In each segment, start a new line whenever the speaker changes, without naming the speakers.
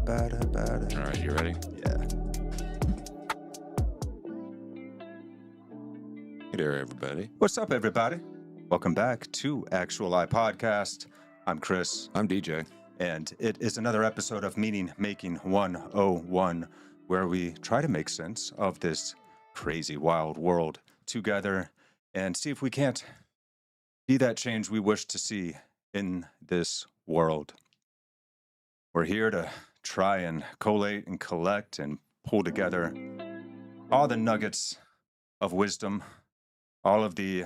All right, you ready?
Yeah.
Hey there, everybody.
What's up, everybody? Welcome back to Actuali Podcast. I'm Chris,
I'm DJ.
and it is another episode of Meaning Making 101, where we try to make sense of this crazy, wild world together and see if we can't be that change we wish to see in this world. We're here to try and collate and collect and pull together all the nuggets of wisdom, all of the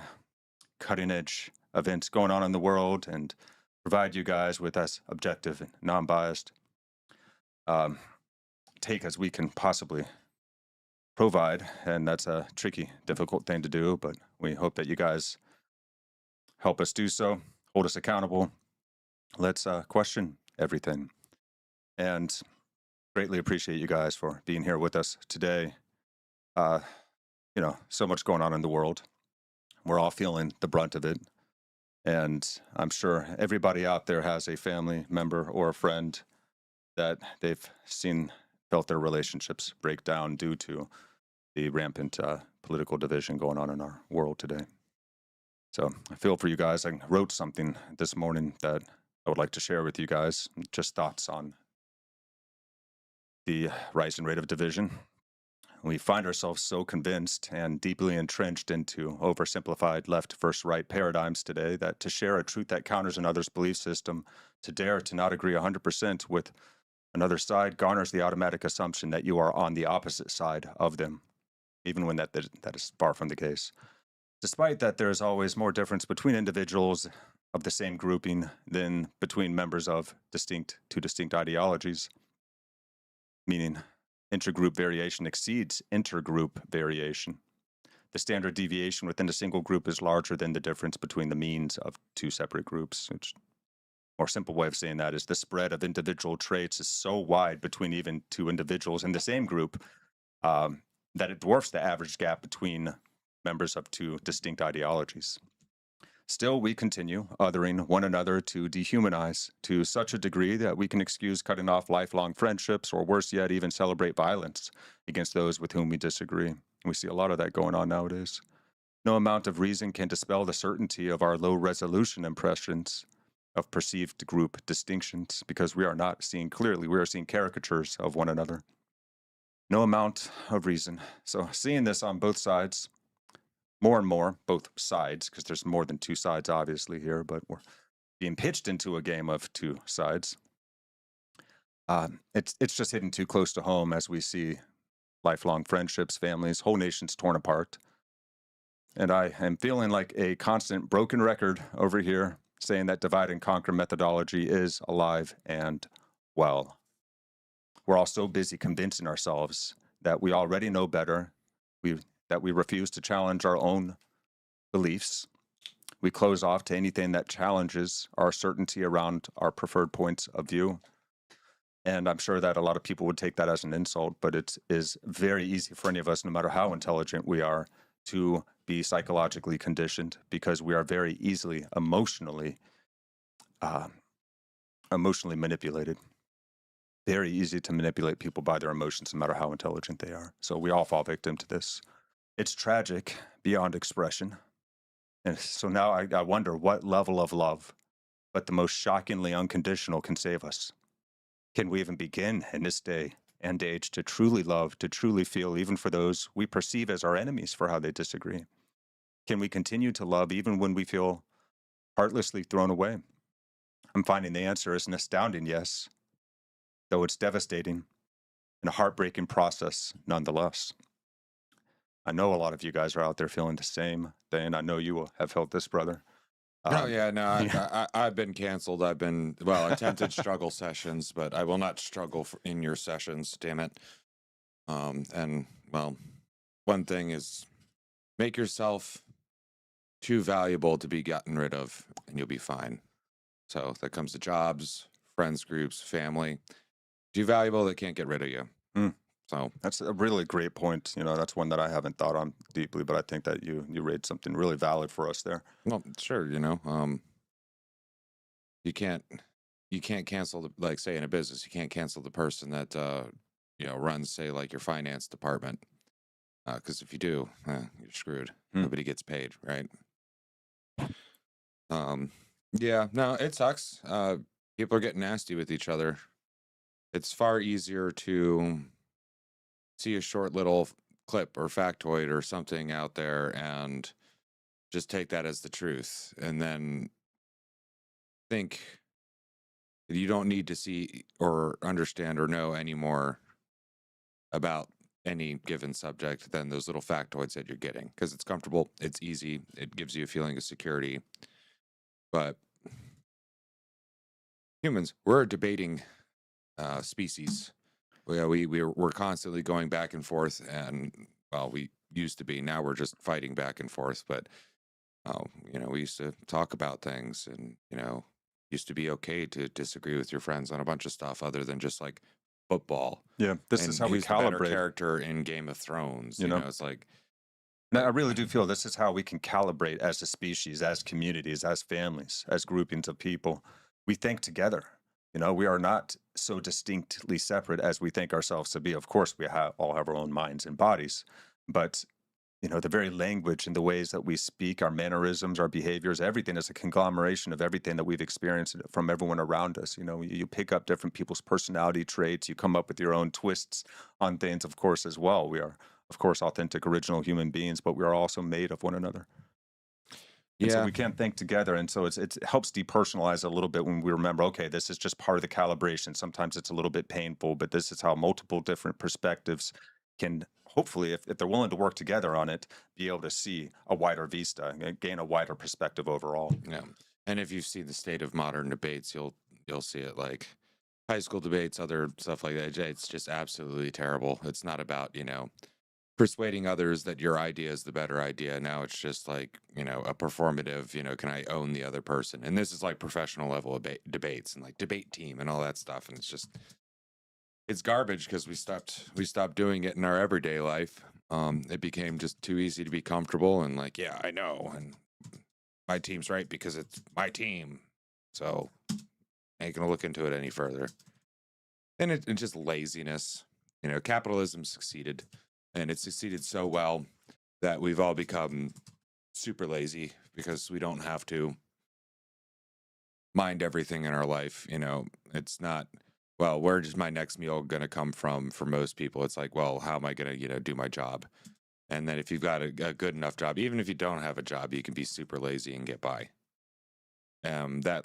cutting edge events going on in the world, and provide you guys with as objective and non-biased take as we can possibly provide. And that's a tricky, difficult thing to do, but we hope that you guys help us do so, hold us accountable. Let's question everything. And greatly appreciate you guys for being here with us today. So much going on in the world. We're all feeling the brunt of it. And I'm sure everybody out there has a family member or a friend that they've felt their relationships break down due to the rampant political division going on in our world today. So I feel for you guys. I wrote something this morning that I would like to share with you guys, just thoughts on the rising rate of division. We find ourselves so convinced and deeply entrenched into oversimplified left versus right paradigms today that to share a truth that counters another's belief system, to dare to not agree 100% with another side, garners the automatic assumption that you are on the opposite side of them, even when that is far from the case. Despite that, there is always more difference between individuals of the same grouping than between members of two distinct ideologies, meaning intergroup variation exceeds intergroup variation. The standard deviation within a single group is larger than the difference between the means of two separate groups. Which, more simple way of saying that is the spread of individual traits is so wide between even two individuals in the same group that it dwarfs the average gap between members of two distinct ideologies. Still, we continue othering one another to dehumanize to such a degree that we can excuse cutting off lifelong friendships, or worse yet, even celebrate violence against those with whom we disagree. We see a lot of that going on nowadays. No amount of reason can dispel the certainty of our low-resolution impressions of perceived group distinctions, because we are not seeing clearly, we are seeing caricatures of one another. No amount of reason. So seeing this on both sides, more and more, both sides, because there's more than two sides obviously here, but we're being pitched into a game of two sides. It's just hitting too close to home as we see lifelong friendships, families, whole nations torn apart. And I am feeling like a constant broken record over here, saying that divide and conquer methodology is alive and well. We're all so busy convincing ourselves that we already know better, that we refuse to challenge our own beliefs. We close off to anything that challenges our certainty around our preferred points of view. And I'm sure that a lot of people would take that as an insult, but it is very easy for any of us, no matter how intelligent we are, to be psychologically conditioned, because we are very easily emotionally manipulated. Very easy to manipulate people by their emotions, no matter how intelligent they are. So we all fall victim to this. It's tragic beyond expression. And so now I wonder what level of love, but the most shockingly unconditional, can save us. Can we even begin in this day and age to truly love, to truly feel, even for those we perceive as our enemies for how they disagree? Can we continue to love even when we feel heartlessly thrown away? I'm finding the answer is an astounding yes, though it's devastating and a heartbreaking process nonetheless. I know a lot of you guys are out there feeling the same thing. I know you have felt this, brother.
I've been canceled. Attempted struggle sessions, but I will not struggle in your sessions, damn it. One thing is, make yourself too valuable to be gotten rid of, and you'll be fine. So that comes to jobs, friends groups, family. Too valuable, they can't get rid of you. So
that's a really great point. That's one that I haven't thought on deeply, but I think that you raised something really valid for us there.
Well, sure. You you can't cancel the, like, say in a business, you can't cancel the person that runs, say, like your finance department, because if you do, you're screwed. Nobody gets paid, right? Yeah, no, it sucks. People are getting nasty with each other. It's far easier to see a short little clip or factoid or something out there and just take that as the truth, and then think you don't need to see or understand or know any more about any given subject than those little factoids that you're getting, because it's comfortable, it's easy, it gives you a feeling of security. But humans, we're a debating species. We're constantly going back and forth, and well, we used to be. Now we're just fighting back and forth. But we used to talk about things, and used to be okay to disagree with your friends on a bunch of stuff other than just like football.
Yeah, this is how we
who's the better
calibrate.
character in Game of Thrones. You know, it's like.
Now, I really do feel this is how we can calibrate as a species, as communities, as families, as groupings of people. We think together. We are not so distinctly separate as we think ourselves to be. Of course, we all have our own minds and bodies, but the very language and the ways that we speak, our mannerisms, our behaviors, everything is a conglomeration of everything that we've experienced from everyone around us. You pick up different people's personality traits. You come up with your own twists on things, of course, as well. We are, of course, authentic, original human beings, but we are also made of one another. And so we can't think together. And so it helps depersonalize a little bit when we remember, okay, this is just part of the calibration. Sometimes it's a little bit painful, but this is how multiple different perspectives can hopefully, if they're willing to work together on it, be able to see a wider vista and gain a wider perspective overall.
Yeah. And if you see the state of modern debates, you'll see it, like high school debates, other stuff like that. It's just absolutely terrible. It's not about, persuading others that your idea is the better idea. Now it's just like, a performative, can I own the other person? And this is like professional level of debates and like debate team and all that stuff. And it's garbage, because we stopped doing it in our everyday life. It became just too easy to be comfortable and like, yeah, I know, and my team's right because it's my team, so I ain't gonna look into it any further. And it's just laziness. Capitalism succeeded, and it succeeded so well that we've all become super lazy because we don't have to mind everything in our life. It's not, well, where's my next meal going to come from? For most people, it's like, well, how am I going to, do my job? And then if you've got a good enough job, even if you don't have a job, you can be super lazy and get by. That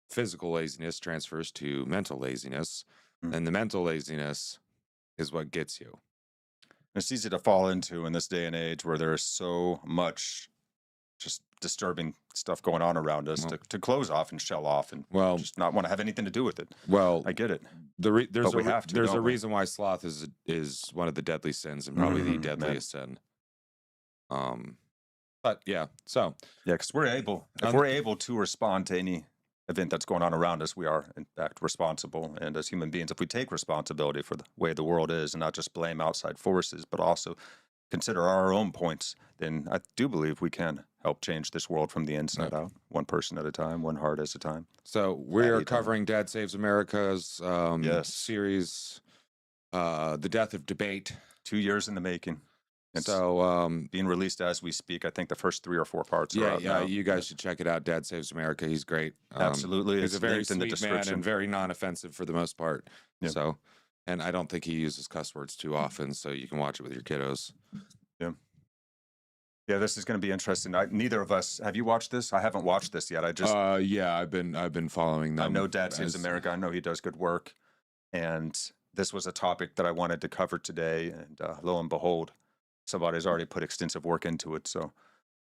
physical laziness transfers to mental laziness, and the mental laziness is what gets you.
It's easy to fall into in this day and age where there's so much just disturbing stuff going on around us, to close off and shell off and just not want to have anything to do with it.
Well,
I get it.
There's a reason why sloth is one of the deadly sins, and probably the deadliest sin. But yeah, so
because we're able to respond to any event that's going on around us, we are in fact responsible. And as human beings, if we take responsibility for the way the world is and not just blame outside forces, but also consider our own points, then I do believe we can help change this world from the inside out, one person at a time, one heart at a time.
So we're covering Dad Saves America's series, The Death of Debate.
2 years in the making. It's
so
being released as we speak. I think the first 3 or 4 parts are out now.
You guys should check it out. Dad Saves America. He's great.
Absolutely.
He's a very sweet man and very non-offensive for the most part. Yeah. So, and I don't think he uses cuss words too often, so you can watch it with your kiddos.
Yeah. Yeah, this is going to be interesting. Neither of us, have you watched this? I haven't watched this yet.
I've been following them.
I know Dad Saves America. I know he does good work, and this was a topic that I wanted to cover today. And lo and behold, somebody's already put extensive work into it. So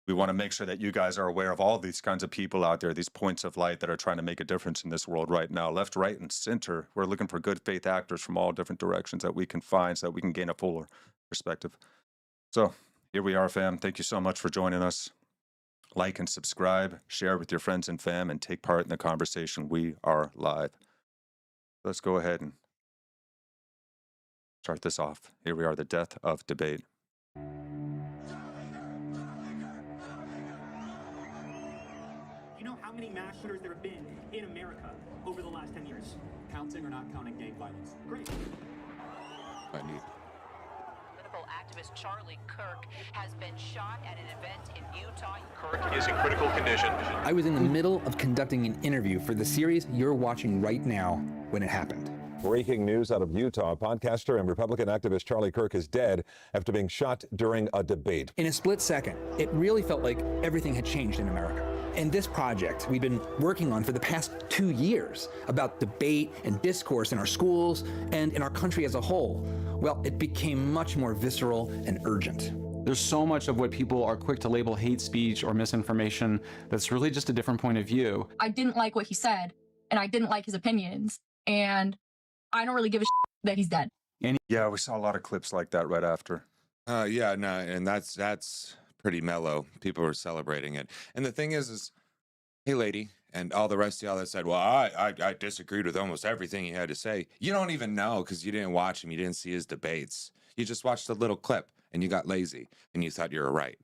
we want to make sure that you guys are aware of all these kinds of people out there, these points of light that are trying to make a difference in this world right now, left, right, and center. We're looking for good faith actors from all different directions that we can find so that we can gain a fuller perspective. So here we are, fam. Thank you so much for joining us. Like and subscribe, share with your friends and fam, and take part in the conversation. We are live. Let's go ahead and start this off. Here we are, the death of debate.
You know how many mass shooters there have been in America over the last 10 years?
Counting or not counting gang violence?
Great.
I need.
Political activist Charlie Kirk has been shot at an event in Utah.
Kirk is in critical condition.
I was in the middle of conducting an interview for the series you're watching right now when it happened.
Breaking news out of Utah. Podcaster and Republican activist Charlie Kirk is dead after being shot during a debate.
In a split second, it really felt like everything had changed in America. And this project we've been working on for the past 2 years about debate and discourse in our schools and in our country as a whole, well, it became much more visceral and urgent.
There's so much of what people are quick to label hate speech or misinformation that's really just a different point of view.
I didn't like what he said, and I didn't like his opinions, and I don't really give a shit that he's dead.
Yeah, we saw a lot of clips like that right after.
Yeah, no, and that's pretty mellow. People were celebrating it. And the thing is, hey, lady, and all the rest of y'all that said, well, I disagreed with almost everything he had to say. You don't even know because you didn't watch him. You didn't see his debates. You just watched a little clip and you got lazy and you thought you were right.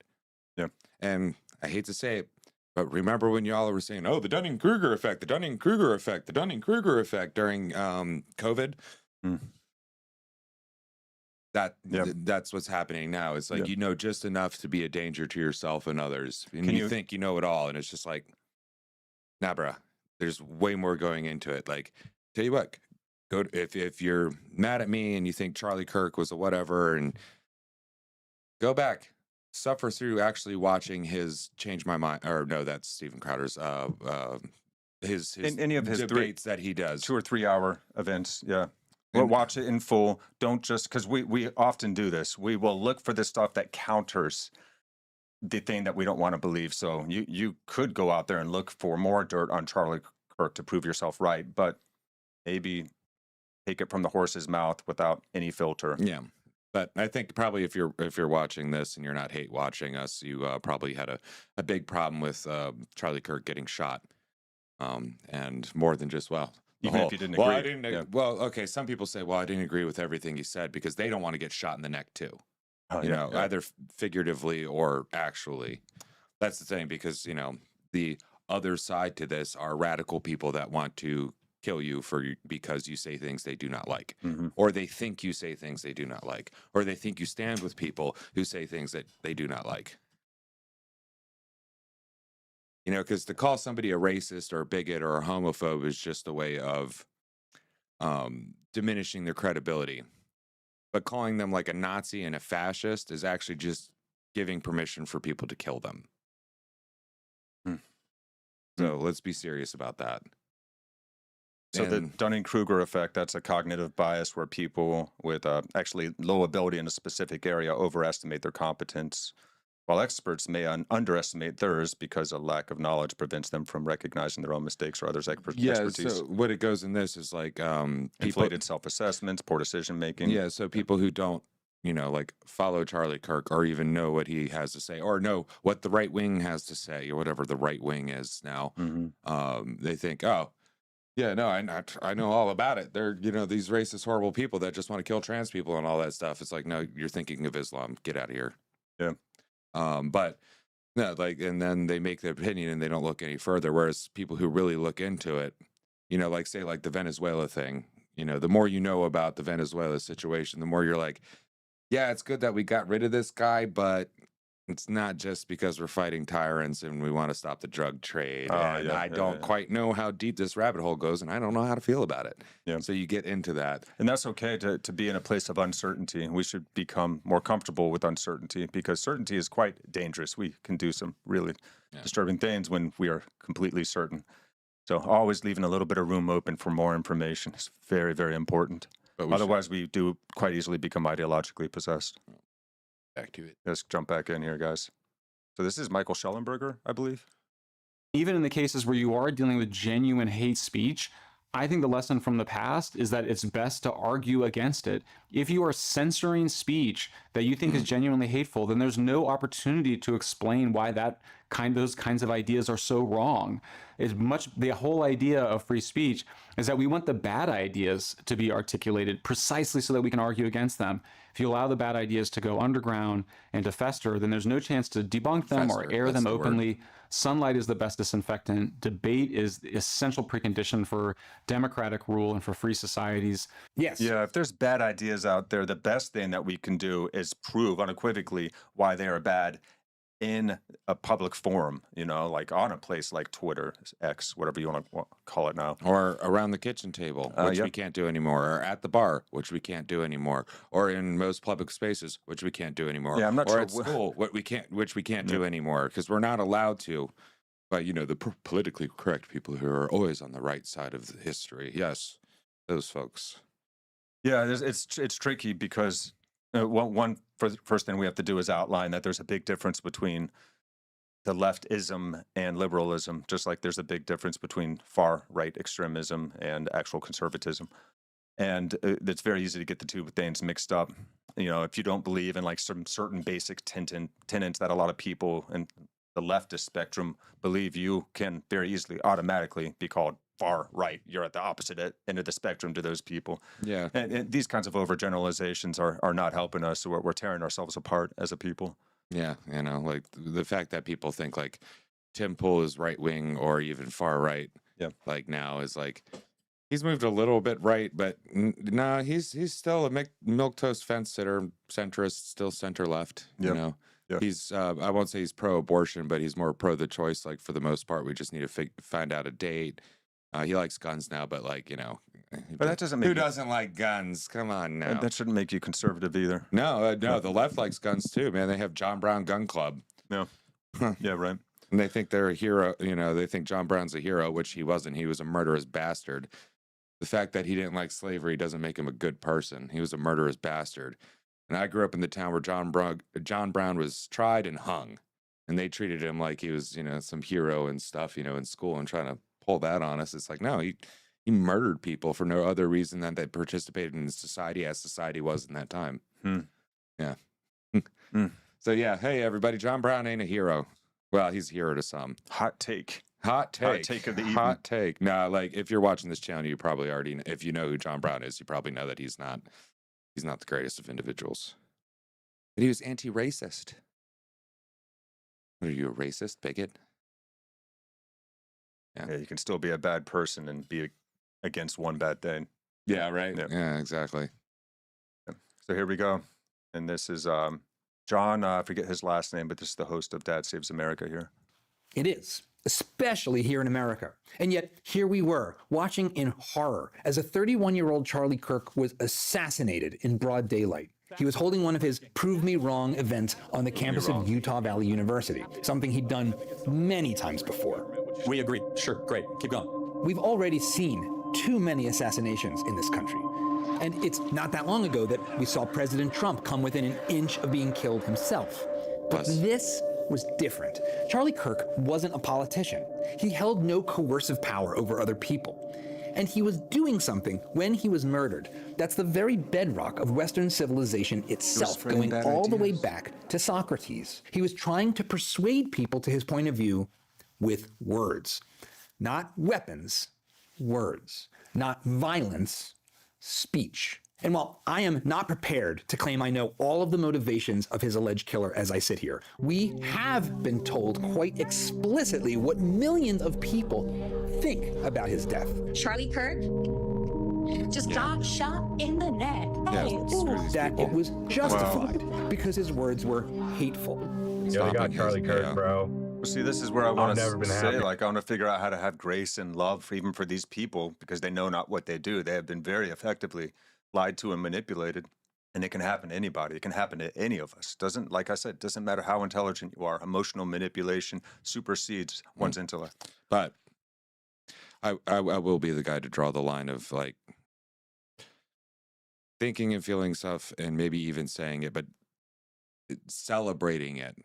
Yeah.
And I hate to say it, but remember when y'all were saying, oh, the Dunning-Kruger effect, the Dunning-Kruger effect, the Dunning-Kruger effect during COVID?
Mm.
That's what's happening now. It's like, you know just enough to be a danger to yourself and others. And you think you know it all. And it's just like, nah, bruh, there's way more going into it. Like, tell you what, if you're mad at me and you think Charlie Kirk was a whatever, and go back, suffer through actually watching his Change My Mind, or no, that's Steven Crowder's, his
any of his
debates that he does.
2 or 3 hour events. Yeah. We'll watch it in full. Don't just, because we often do this. We will look for the stuff that counters the thing that we don't want to believe. So you could go out there and look for more dirt on Charlie Kirk to prove yourself right, but maybe take it from the horse's mouth without any filter.
Yeah. But I think probably if you're watching this and you're not hate watching us, you probably had a big problem with Charlie Kirk getting shot. And more than just, well,
even if you didn't agree.
Well, I didn't. Well, okay. Some people say, well, I didn't agree with everything he said because they don't want to get shot in the neck too. Either figuratively or actually. That's the thing, because the other side to this are radical people that want to kill you because you say things they do not like, or they think you say things they do not like, or they think you stand with people who say things that they do not like. Because to call somebody a racist or a bigot or a homophobe is just a way of diminishing their credibility. But calling them like a Nazi and a fascist is actually just giving permission for people to kill them. So let's be serious about that.
So the Dunning-Kruger effect, that's a cognitive bias where people with actually low ability in a specific area overestimate their competence, while experts may underestimate theirs because a lack of knowledge prevents them from recognizing their own mistakes or others' expertise.
So what it goes in this is like
inflated self-assessments, poor decision-making.
Yeah, so people who don't, like follow Charlie Kirk or even know what he has to say or know what the right wing has to say or whatever the right wing is now, they think, oh, yeah, no, I know all about it. They're, these racist, horrible people that just want to kill trans people and all that stuff. It's like, no, you're thinking of Islam. Get out of here.
Yeah.
But no, and then they make their opinion and they don't look any further. Whereas people who really look into it, like say like the Venezuela thing, the more you know about the Venezuela situation, the more you're like, yeah, it's good that we got rid of this guy, but it's not just because we're fighting tyrants and we want to stop the drug trade. I don't quite know how deep this rabbit hole goes, and I don't know how to feel about it. Yeah. So you get into that.
And that's okay to be in a place of uncertainty. We should become more comfortable with uncertainty because certainty is quite dangerous. We can do some really disturbing things when we are completely certain. So always leaving a little bit of room open for more information is very, very important. But otherwise, we do quite easily become ideologically possessed.
Back to it.
Let's jump back in here, guys. So this is Michael Schellenberger, I believe.
Even in the cases where you are dealing with genuine hate speech, I think the lesson from the past is that it's best to argue against it. If you are censoring speech that you think is genuinely hateful, then there's no opportunity to explain why that those kinds of ideas are so wrong. The whole idea of free speech is that we want the bad ideas to be articulated precisely so that we can argue against them. If you allow the bad ideas to go underground and to fester, then there's no chance to debunk them or air them openly. Sunlight is the best disinfectant. Debate is the essential precondition for democratic rule and for free societies.
Yes.
Yeah, if there's bad ideas out there, the best thing that we can do is prove unequivocally why they are bad in a public forum, like on a place like Twitter, X, whatever you want to call it now.
Or around the kitchen table, which we can't do anymore, or at the bar, which we can't do anymore, or in most public spaces, which we can't do anymore.
Yeah, I'm not
or
sure
at school, which we can't do anymore, because we're not allowed to. But the politically correct people who are always on the right side of the history, yes, those folks.
Yeah, it's tricky because first thing we have to do is outline that there's a big difference between the leftism and liberalism, just like there's a big difference between far-right extremism and actual conservatism. And it's very easy to get the two things mixed up. If you don't believe in like some certain basic tenets that a lot of people in the leftist spectrum believe, you can very easily automatically be called far right. You're at the opposite end of the spectrum to those people.
Yeah.
And these kinds of overgeneralizations are not helping us. So we're tearing ourselves apart as a people.
Yeah. Like the fact that people think like Tim Pool is right wing or even far right.
Yeah.
Like now is like, he's moved a little bit right, but no, he's still a milquetoast fence sitter, centrist, still center left.
Yep. Yeah.
He's I won't say he's pro-abortion, but he's more pro the choice. Like for the most part, we just need to find out a date. He likes guns now, but like
but that doesn't make
who doesn't like guns? Come on now.
That shouldn't make you conservative either.
No, the left likes guns too, man. They have John Brown Gun Club.
No. Yeah, right.
And they think they're a hero. They think John Brown's a hero, which he wasn't. He was a murderous bastard. The fact that he didn't like slavery doesn't make him a good person. He was a murderous bastard. And I grew up in the town where John Brown was tried and hung, and they treated him like he was, some hero and stuff, in school, and trying to pull that on us. It's like, no, he murdered people for no other reason than they participated in society as society was in that time. Yeah. So yeah, hey everybody, John Brown ain't a hero. Well, he's a hero to some.
Hot take.
Hot take
of the evening.
Hot take. No, like if you're watching this channel, you probably already, if you know who John Brown is, you probably know that he's not the greatest of individuals. But he was anti-racist. What are you, a racist bigot?
Yeah, you can still be a bad person and be against one bad thing.
Yeah, right. Yeah, exactly.
So here we go. And this is John, I forget his last name, but this is the host of Dad Saves America here.
It is, especially here in America. And yet, here we were, watching in horror as a 31-year-old Charlie Kirk was assassinated in broad daylight. He was holding one of his Prove Me Wrong events on the campus of Utah Valley University, something he'd done many times before.
We agree. Sure, great. Keep going.
We've already seen too many assassinations in this country. And it's not that long ago that we saw President Trump come within an inch of being killed himself. But this was different. Charlie Kirk wasn't a politician. He held no coercive power over other people. And he was doing something when he was murdered. That's the very bedrock of Western civilization itself, going all the way back to Socrates. He was trying to persuade people to his point of view with words. Not weapons, words. Not violence, speech. And while I am not prepared to claim I know all of the motivations of his alleged killer as I sit here, we have been told quite explicitly what millions of people think about his death.
Charlie Kirk just got shot in the neck.
That it was justified because his words were hateful.
Yeah, got Charlie Kirk, bro.
See, this is where I want to say, like, I want to figure out how to have grace and love even for these people, because they know not what they do. They have been very effectively lied to and manipulated, and it can happen to anybody. It can happen to any of us. Like I said, doesn't matter how intelligent you are. Emotional manipulation supersedes one's intellect.
But I will be the guy to draw the line of like thinking and feeling stuff, and maybe even saying it, but celebrating it.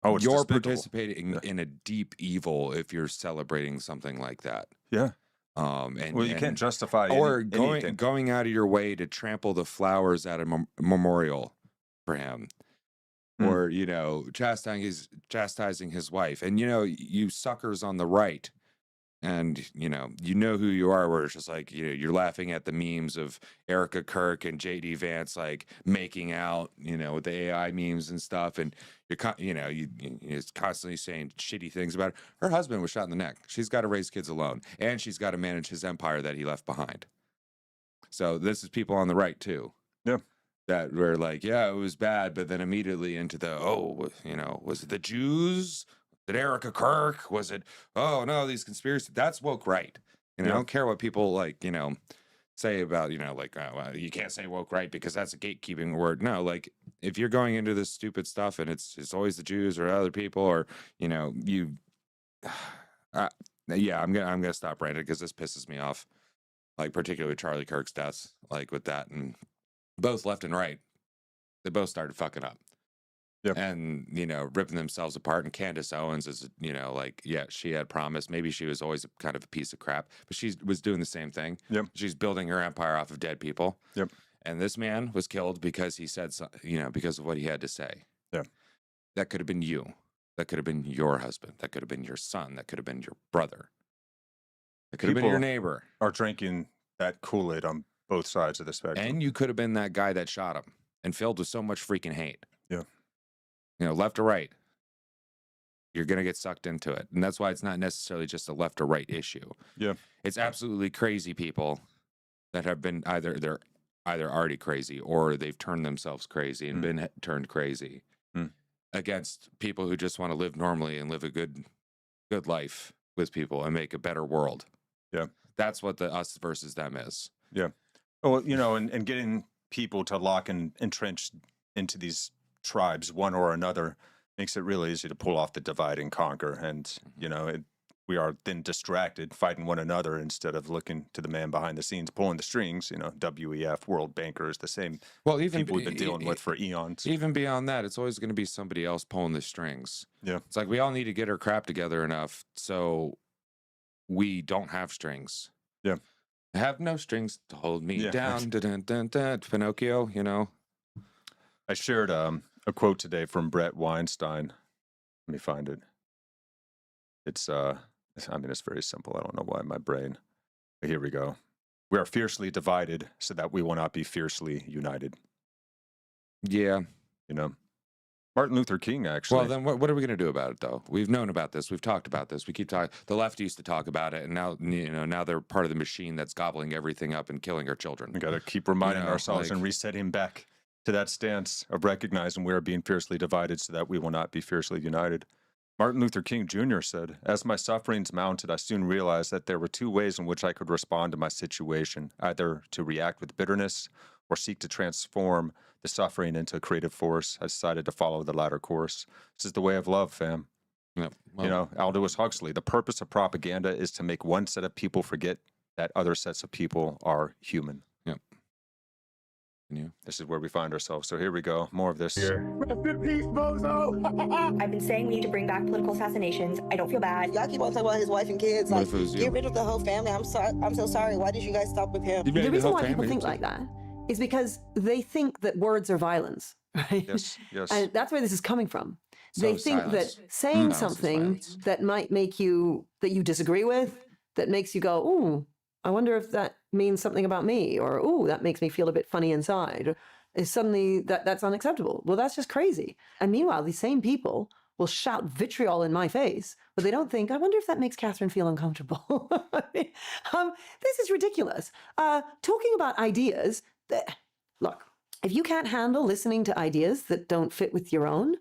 Oh,
you're participating in a deep evil if you're celebrating something like that.
Yeah.
You
can't justify anything.
Going out of your way to trample the flowers at a memorial for him. or, you know, chastising his wife. And, you know, you suckers on the right, and, you know who you are, where it's just like, you know, you're laughing at the memes of Erica Kirk and JD Vance, like making out, you know, with the AI memes and stuff. And you're constantly saying shitty things about her. Her husband was shot in the neck. She's got to raise kids alone, and she's got to manage his empire that he left behind. So this is people on the right too.
Yeah.
That were like, yeah, it was bad, but then immediately into the, was it the Jews? Did Erica Kirk? Was it, oh no, these conspiracies? That's woke right. You know, I don't care what people like, you know, say about, you know, like, well, you can't say woke right because that's a gatekeeping word. No, like if you're going into this stupid stuff and it's always the Jews or other people, or, you know, yeah, I'm gonna stop ranting because this pisses me off. Like particularly Charlie Kirk's death, like with that, and both left and right, they both started fucking up.
Yep.
And, you know, ripping themselves apart. And Candace Owens is, you know, like, yeah, she had promised. Maybe she was always kind of a piece of crap, but she was doing the same thing.
Yep.
She's building her empire off of dead people.
Yep.
And this man was killed because he said, you know, because of what he had to say.
Yeah.
That could have been you. That could have been your husband. That could have been your son. That could have been your brother. That could have been your neighbor.
Are drinking that Kool-Aid on both sides of the spectrum.
And you could have been that guy that shot him and filled with so much freaking hate.
Yeah.
You know, left or right, you're going to get sucked into it. And that's why it's not necessarily just a left or right issue.
Yeah.
It's absolutely crazy people that have been they're either already crazy or they've turned themselves crazy and been turned crazy against people who just want to live normally and live a good life with people and make a better world.
Yeah.
That's what the us versus them is.
Yeah. Oh, you know, and getting people to lock and entrench into these tribes, one or another, makes it really easy to pull off the divide and conquer. And, you know, we are then distracted fighting one another instead of looking to the man behind the scenes pulling the strings. You know, WEF, World Bankers, the same people we've been dealing with for eons.
Even beyond that, it's always going to be somebody else pulling the strings.
Yeah.
It's like we all need to get our crap together enough so we don't have strings.
Yeah.
I have no strings to hold me
Yeah.
down. Dun, dun, dun, Pinocchio, you know.
I shared a quote today from Brett Weinstein. Let me find it. It's it's very simple. I don't know why my brain. But here we go. We are fiercely divided so that we will not be fiercely united.
Yeah.
You know, Martin Luther King, actually.
Well, then what are we going to do about it, though? We've known about this. We've talked about this. We keep talking. The left used to talk about it, and now, you know, now they're part of the machine that's gobbling everything up and killing our children.
We got to keep reminding ourselves
like,
and resetting back to that stance of recognizing we are being fiercely divided so that we will not be fiercely united. Martin Luther King Jr. said, "As my sufferings mounted, I soon realized that there were two ways in which I could respond to my situation, either to react with bitterness or seek to transform the suffering into a creative force. I decided to follow the latter course. This is the way of love, fam."
Yeah, well,
you know, Aldous Huxley, the purpose of propaganda is to make one set of people forget that other sets of people are human.
Yep. Yeah.
This is where we find ourselves. So here we go. More of this.
Rest in peace, bozo! I've been saying we need to bring back political assassinations. I don't feel bad.
Y'all keep on talking about his wife and kids.
What
Like,
if it was you?
get rid of the whole family. I'm sorry. I'm so sorry. Why did you guys stop with him?
The reason why people think like that is because they think that words are violence, right?
Yes, yes.
And that's where this is coming from.
So
They think
silence.
that saying
Silence is
something
violence.
that might make you, that you disagree with, that makes you go, ooh, I wonder if that means something about me, or ooh, that makes me feel a bit funny inside, is suddenly that's unacceptable. Well, that's just crazy. And meanwhile, these same people will shout vitriol in my face, but they don't think, I wonder if that makes Catherine feel uncomfortable. This is ridiculous. Talking about ideas, look, if you can't handle listening to ideas that don't fit with your own,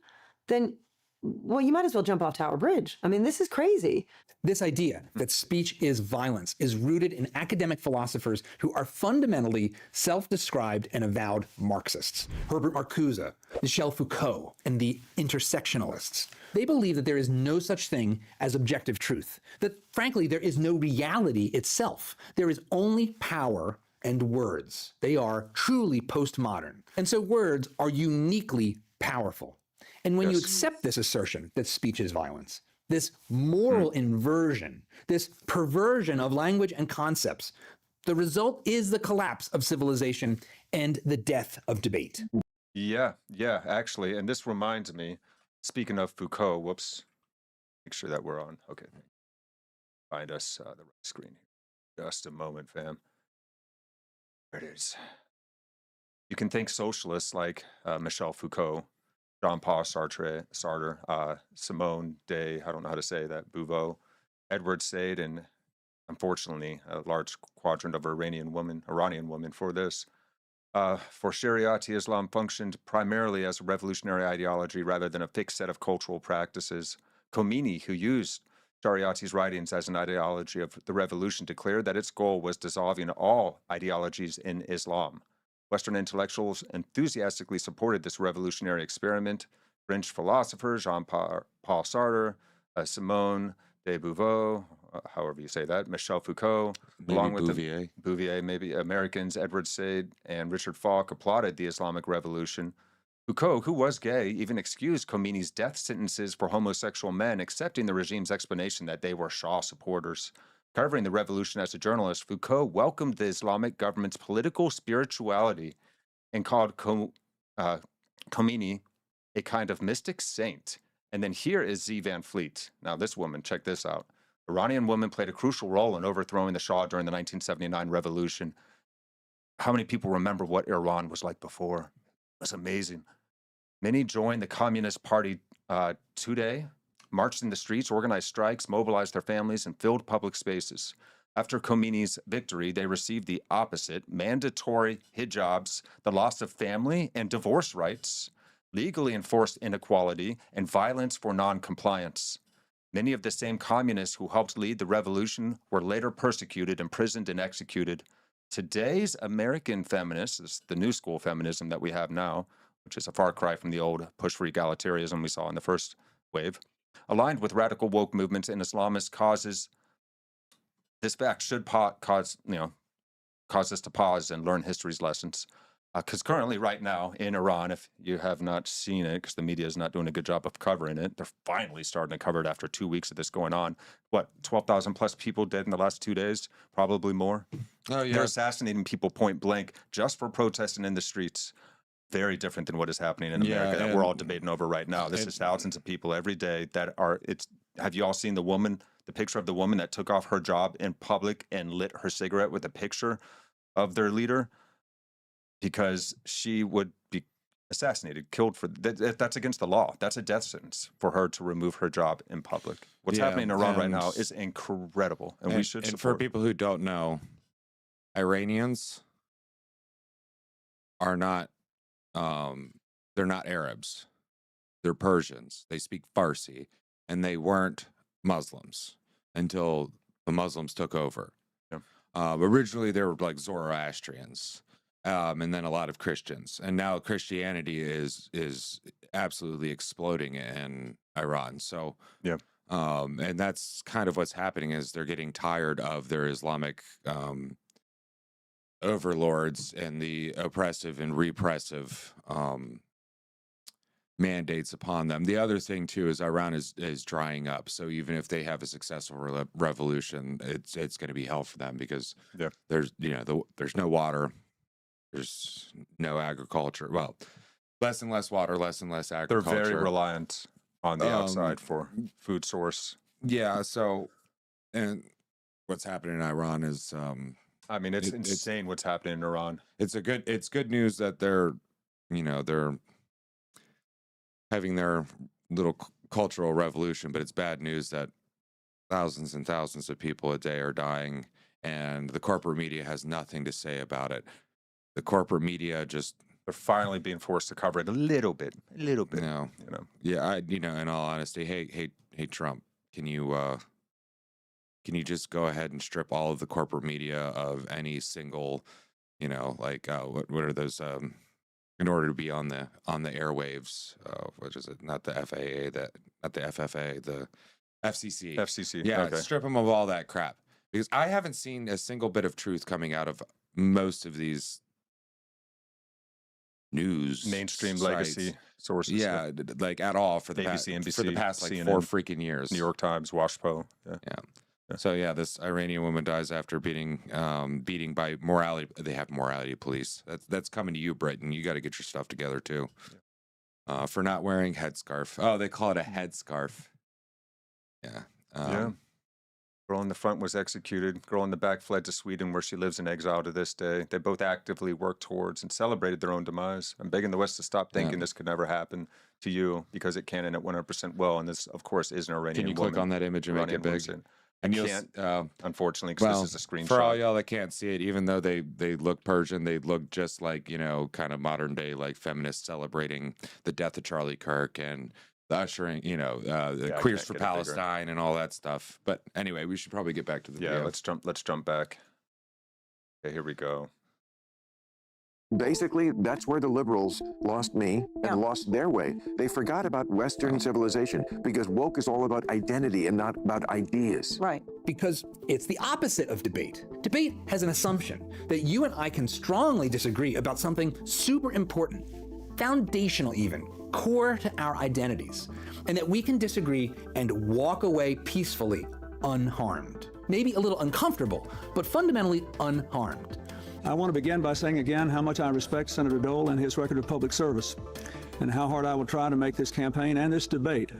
then, well, you might as well jump off Tower Bridge. I mean, this is crazy.
This idea that speech is violence is rooted in academic philosophers who are fundamentally self-described and avowed Marxists. Herbert Marcuse, Michel Foucault, and the intersectionalists. They believe that there is no such thing as objective truth, that frankly, there is no reality itself. There is only power and words. They are truly postmodern. And so words are uniquely powerful. And when you accept this assertion that speech is violence, this moral inversion, this perversion of language and concepts, the result is the collapse of civilization and the death of debate.
Yeah, actually. And this reminds me, speaking of Foucault, whoops, make sure that we're on. Okay. Find us the right screen here. Just a moment, fam. There it is. You can think socialists like Michel Foucault, Jean-Paul Sartre, Simone de, I don't know how to say that, Beauveau, Edward Said, and unfortunately, a large quadrant of Iranian women for this. For Shariati, Islam functioned primarily as a revolutionary ideology rather than a fixed set of cultural practices. Khomeini, who used Shariati's writings as an ideology of the revolution, declared that its goal was dissolving all ideologies in Islam. Western intellectuals enthusiastically supported this revolutionary experiment. French philosophers Jean-Paul Sartre, Simone de Beauvoir, however you say that, Michel Foucault,
Maybe
along with
Bouvier.
maybe Americans, Edward Said and Richard Falk applauded the Islamic Revolution. Foucault, who was gay, even excused Khomeini's death sentences for homosexual men, accepting the regime's explanation that they were Shah supporters. Covering the revolution as a journalist, Foucault welcomed the Islamic government's political spirituality and called Khomeini a kind of mystic saint. And then here is Z. Van Fleet. Now this woman, check this out. Iranian woman played a crucial role in overthrowing the Shah during the 1979 revolution. How many people remember what Iran was like before? It was amazing. Many joined the Communist Party today, marched in the streets, organized strikes, mobilized their families, and filled public spaces. After Khomeini's victory, they received the opposite: mandatory hijabs, the loss of family and divorce rights, legally enforced inequality, and violence for non-compliance. Many of the same communists who helped lead the revolution were later persecuted, imprisoned, and executed. Today's American feminists, the new school feminism that we have now, which is a far cry from the old push for egalitarianism we saw in the first wave, aligned with radical woke movements and Islamist causes. This fact should cause us to pause and learn history's lessons. Because currently, right now, in Iran, if you have not seen it, because the media is not doing a good job of covering it, they're finally starting to cover it after 2 weeks of this going on. What, 12,000 plus people dead in the last 2 days? Probably more.
Oh, yeah.
They're assassinating people point blank just for protesting in the streets. Very different than what is happening in America that we're all debating over right now. This is thousands of people every day that are, have you all seen the picture of the woman that took off her job in public and lit her cigarette with a picture of their leader? Because she would be assassinated, killed for that's against the law. That's a death sentence for her to remove her job in public. What's happening in Iran right now is incredible, and we should support.
And for people who don't know, Iranians are not they're not Arabs. They're Persians. They speak Farsi, and they weren't Muslims until the Muslims took over.
Yeah.
Originally, they were like Zoroastrians. And then a lot of Christians, and now Christianity is absolutely exploding in Iran. So,
yeah,
and that's kind of what's happening is they're getting tired of their Islamic overlords and the oppressive and repressive mandates upon them. The other thing too is Iran is drying up. So even if they have a successful revolution, it's going to be hell for them because there's there's no water. There's no agriculture. Well, less and less water, less and less agriculture.
They're very reliant on the outside for food source.
Yeah. So, and what's happening in Iran is,
I mean, it's insane what's happening in Iran.
It's good news that they're having their little cultural revolution, but it's bad news that thousands and thousands of people a day are dying, and the corporate media has nothing to say about it. The corporate media
they're finally being forced to cover it a little bit.
No, yeah, in all honesty, hey, Trump, can you just go ahead and strip all of the corporate media of any single, what are those, in order to be on the airwaves, what is it? Not the FAA, not the FFA, the FCC.
FCC.
Yeah,
okay.
Strip them of all that crap because I haven't seen a single bit of truth coming out of most of these news
mainstream
sites.
Legacy sources.
Yeah, like at all for the
ABC, NBC,
for the past like
CNN,
4 freaking years.
New York Times, Washpo.
Yeah. So yeah, this Iranian woman dies after beating by morality. They have morality police. That's coming to you, Britain. You got to get your stuff together too. For not wearing headscarf. Oh, they call it a headscarf. Yeah.
Yeah. Girl in the front was executed. Girl in the back fled to Sweden, where she lives in exile to this day. They both actively worked towards and celebrated their own demise. I'm begging the West to stop thinking this could never happen to you, because it can, and at 100% will. And this, of course, is an Iranian woman.
Can you click on that image and make it big?
I can't, unfortunately, because this is a screenshot.
For all y'all that can't see it, even though they look Persian, they look just like, kind of modern day, like feminists celebrating the death of Charlie Kirk and the ushering, the Queers for Palestine and all that stuff. But anyway, we should probably get back to the video.
Let's jump back. Okay, here we go.
Basically, that's where the liberals lost me and lost their way. They forgot about Western civilization, because woke is all about identity and not about ideas.
Right.
Because it's the opposite of debate. Debate has an assumption that you and I can strongly disagree about something super important, foundational even, core to our identities, and that we can disagree and walk away peacefully, unharmed. Maybe a little uncomfortable, but fundamentally unharmed.
I want to begin by saying again how much I respect Senator Dole and his record of public service, and how hard I will try to make this campaign and this debate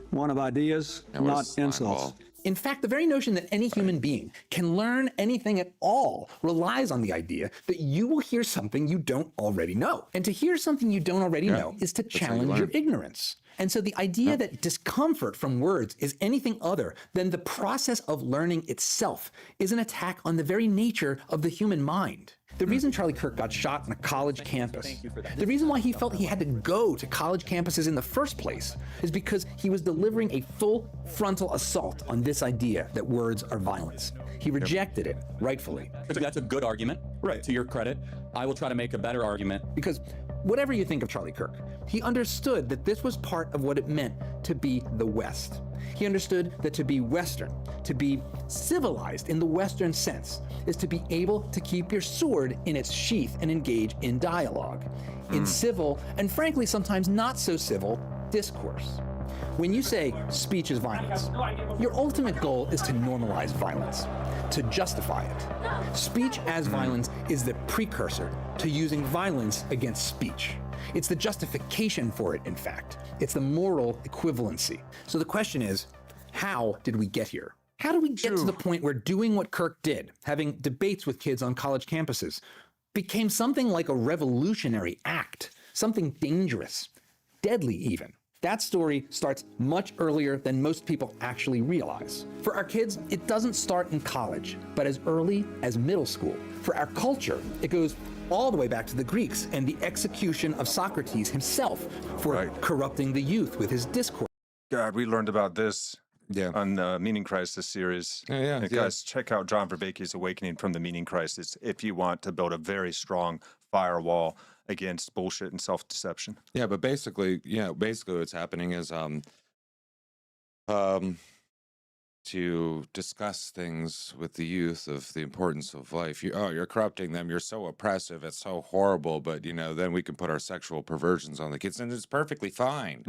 one of ideas, not insults.
In fact, the very notion that any human being can learn anything at all relies on the idea that you will hear something you don't already know. And to hear something you don't already know is to challenge your ignorance. And so the idea that discomfort from words is anything other than the process of learning itself is an attack on the very nature of the human mind. The reason Charlie Kirk got shot on a college campus, the reason why he felt he had to go to college campuses in the first place, is because he was delivering a full frontal assault on this idea that words are violence. He rejected it, rightfully.
That's a good argument, right? To your credit. I will try to make a better argument.
Because whatever you think of Charlie Kirk, he understood that this was part of what it meant to be the West. He understood that to be Western, to be civilized in the Western sense, is to be able to keep your sword in its sheath and engage in dialogue, in civil, and frankly sometimes not so civil, discourse. When you say speech is violence, your ultimate goal is to normalize violence, to justify it. Speech as violence is the precursor to using violence against speech. It's the justification for it, in fact. It's the moral equivalency. So the question is, how did we get here? How did we get to the point where doing what Kirk did, having debates with kids on college campuses, became something like a revolutionary act, something dangerous, deadly even? That story starts much earlier than most people actually realize. For our kids, it doesn't start in college, but as early as middle school. For our culture, it goes all the way back to the Greeks and the execution of Socrates himself for corrupting the youth with his discourse.
God, we learned about this on the Meaning Crisis series. Guys, check out John Verbekey's Awakening from the Meaning Crisis if you want to build a very strong firewall against bullshit and self-deception.
Yeah, but basically what's happening is to discuss things with the youth of the importance of life. You're corrupting them. You're so oppressive. It's so horrible. But then we can put our sexual perversions on the kids, and it's perfectly fine.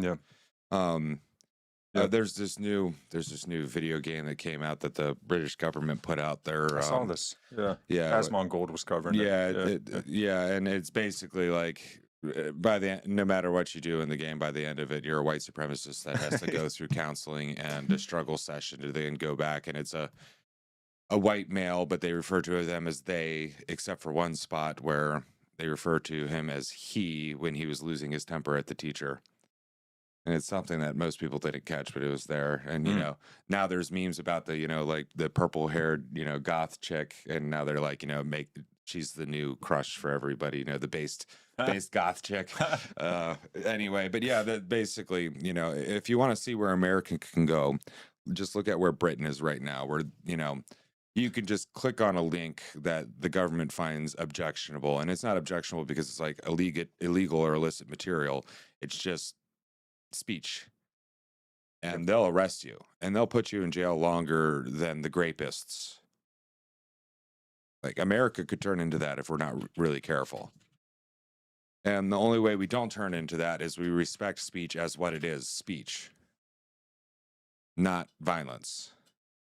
There's this new video game that came out that the British government put out there.
I saw this.
Yeah.
Asmongold was covering it.
And it's basically like no matter what you do in the game, by the end of it, you're a white supremacist that has to go through counseling and a struggle session to then go back, and it's a white male, but they refer to them as they, except for one spot where they refer to him as he when he was losing his temper at the teacher. And it's something that most people didn't catch, but it was there. And, now there's memes about the, like the purple haired, goth chick. And now they're like, she's the new crush for everybody, the based goth chick. Anyway, but yeah, basically, if you want to see where America can go, just look at where Britain is right now, where, you can just click on a link that the government finds objectionable. And it's not objectionable because it's like illegal or illicit material. It's just speech, and they'll arrest you and they'll put you in jail longer than the grapists. Like, America could turn into that if we're not really careful. And the only way we don't turn into that is we respect speech as what it is, speech, not violence.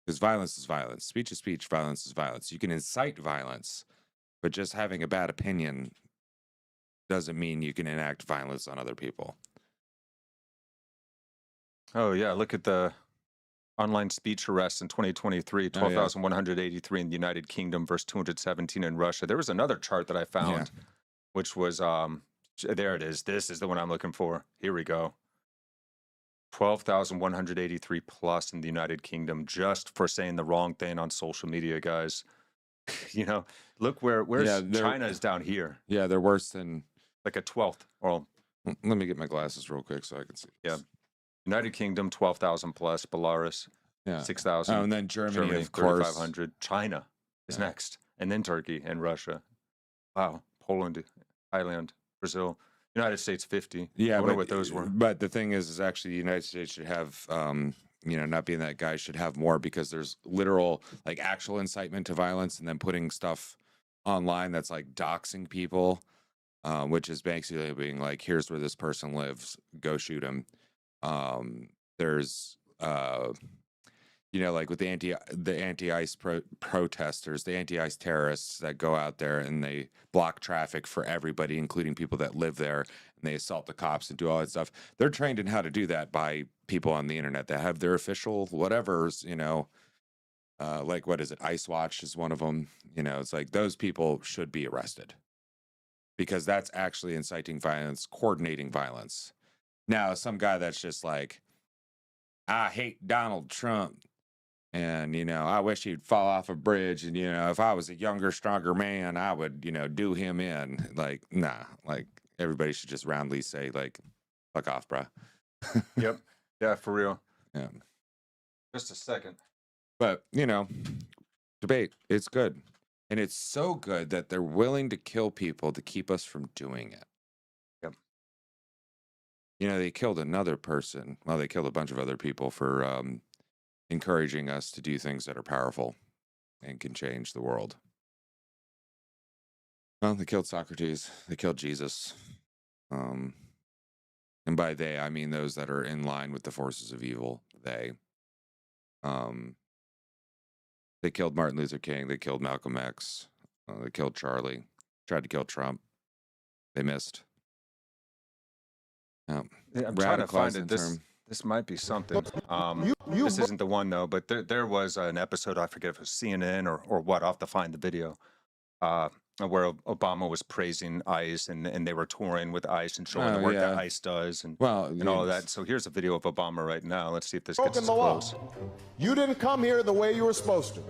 Because violence is violence. Speech is speech. Violence is violence. You can incite violence, but just having a bad opinion doesn't mean you can enact violence on other people.
Oh, yeah. Look at the online speech arrests in 2023, 12,183 in the United Kingdom versus 217 in Russia. There was another chart that I found, which was, there it is. This is the one I'm looking for. Here we go. 12,183 plus in the United Kingdom just for saying the wrong thing on social media, guys. You know, look where's China is down here.
Yeah, they're worse than
like a 12th. Or
let me get my glasses real quick so I can see.
Yeah. United Kingdom 12,000 plus, Belarus 6,000.
Oh, and then Germany of course.
3,500. China is next, and then Turkey and Russia. Wow, Poland, Thailand, Brazil. United States 50.
Yeah,
I wonder what those were.
But the thing is actually the United States should have, you know, not being that guy, should have more, because there's literal, like, actual incitement to violence, and then putting stuff online that's like doxing people, which is basically being like, here's where this person lives, go shoot him. There's, you know, like with the anti-ICE protesters, the anti-ICE terrorists that go out there and they block traffic for everybody, including people that live there, and they assault the cops and do all that stuff. They're trained in how to do that by people on the internet that have their official whatevers, you know, like, what is it? ICE Watch is one of them. You know, it's like those people should be arrested because that's actually inciting violence, coordinating violence. Now, some guy that's just like, I hate Donald Trump, and, you know, I wish he'd fall off a bridge, and, you know, if I was a younger, stronger man, I would, you know, do him in. Like, nah, like, everybody should just roundly say, like, fuck off, bruh.
Yep. Yeah, for real.
Yeah.
Just a second.
But, you know, debate, it's good. And it's so good that they're willing to kill people to keep us from doing it.
Yep.
You know, they killed another person. Well, they killed a bunch of other people for encouraging us to do things that are powerful and can change the world. Well, they killed Socrates. They killed Jesus. And by they, I mean those that are in line with the forces of evil. They killed Martin Luther King. They killed Malcolm X. They killed Charlie. Tried to kill Trump. They missed.
I'm trying to find it. This might be something. This isn't the one, though, but there was an episode, I forget if it was CNN or what, I'll have to find the video, where Obama was praising ICE, and they were touring with ICE and showing the work that ICE does and all of that. So here's a video of Obama right now. Let's see if this gets us close.
You didn't come here the way you were supposed to.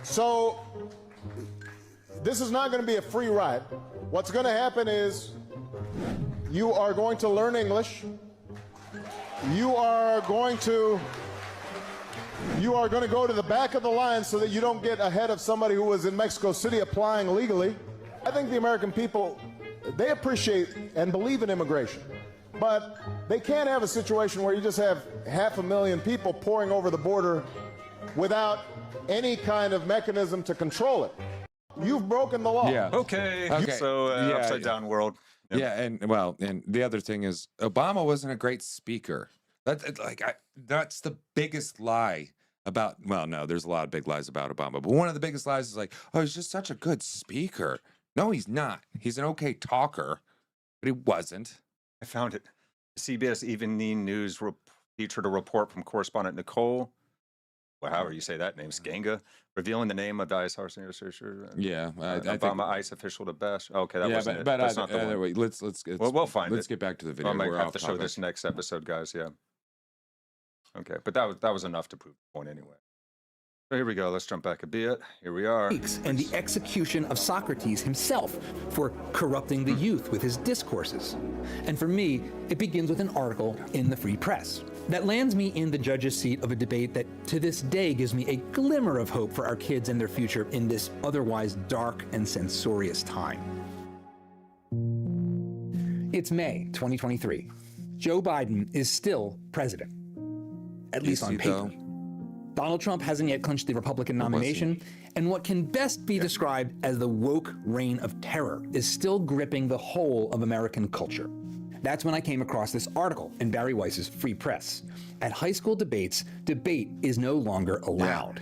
So this is not going to be a free ride. What's going to happen is you are going to learn English. You are going to go to the back of the line so that you don't get ahead of somebody who was in Mexico City applying legally. I think the American people, they appreciate and believe in immigration, but they can't have a situation where you just have 500,000 people pouring over the border without any kind of mechanism to control it. You've broken the law.
Yeah.
Okay. So upside down world. Yep.
Yeah, and the other thing is Obama wasn't a great speaker. That's the biggest lie about. Well, no, there's a lot of big lies about Obama, but one of the biggest lies is like, oh, he's just such a good speaker. No, he's not. He's an okay talker, but he wasn't.
I found it. CBS Evening News featured a report from correspondent Nicole, well, however you say that name, Skanga, revealing the name of the ICE researcher.
Yeah, I
Obama ICE official to bash. Okay, that wasn't it.
But
that's not the one.
Wait, let's
we'll find it.
Let's get back to the video.
I might have to show this next episode, guys. Yeah. Okay, but that was enough to prove the point anyway. So here we go. Let's jump back a bit. Here we are.
And the execution of Socrates himself for corrupting the youth with his discourses. And for me, it begins with an article in the Free Press that lands me in the judge's seat of a debate that to this day gives me a glimmer of hope for our kids and their future in this otherwise dark and censorious time. It's May 2023. Joe Biden is still president, at least on paper. Donald Trump hasn't yet clinched the Republican nomination, and what can best be described as the woke reign of terror is still gripping the whole of American culture. That's when I came across this article in Barry Weiss's Free Press. At high school debates, debate is no longer allowed.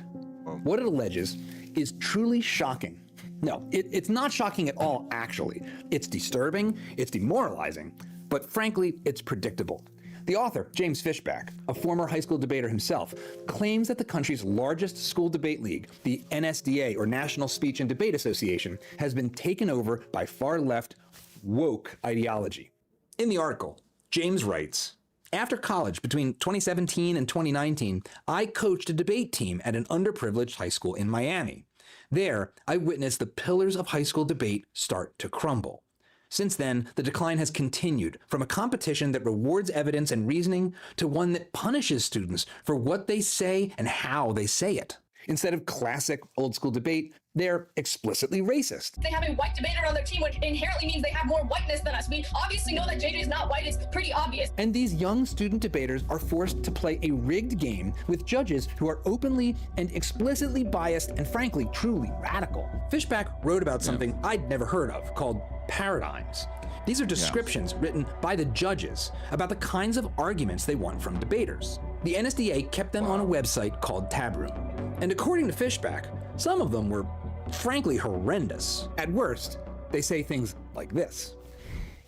What it alleges is truly shocking. No, it's not shocking at all, actually. It's disturbing, it's demoralizing, but frankly, it's predictable. The author, James Fishback, a former high school debater himself, claims that the country's largest school debate league, the NSDA, or National Speech and Debate Association, has been taken over by far-left woke ideology. In the article, James writes, after college, between 2017 and 2019, I coached a debate team at an underprivileged high school in Miami. There, I witnessed the pillars of high school debate start to crumble. Since then, the decline has continued from a competition that rewards evidence and reasoning to one that punishes students for what they say and how they say it. Instead of classic old school debate, they're explicitly racist.
They have a white debater on their team, which inherently means they have more whiteness than us. We obviously know that JJ is not white. It's pretty obvious.
And these young student debaters are forced to play a rigged game with judges who are openly and explicitly biased and frankly, truly radical. Fishback wrote about something I'd never heard of called paradigms. These are descriptions written by the judges about the kinds of arguments they want from debaters. The NSDA kept them on a website called Tab Room. And according to Fishback, some of them were frankly horrendous. At worst, they say things like this.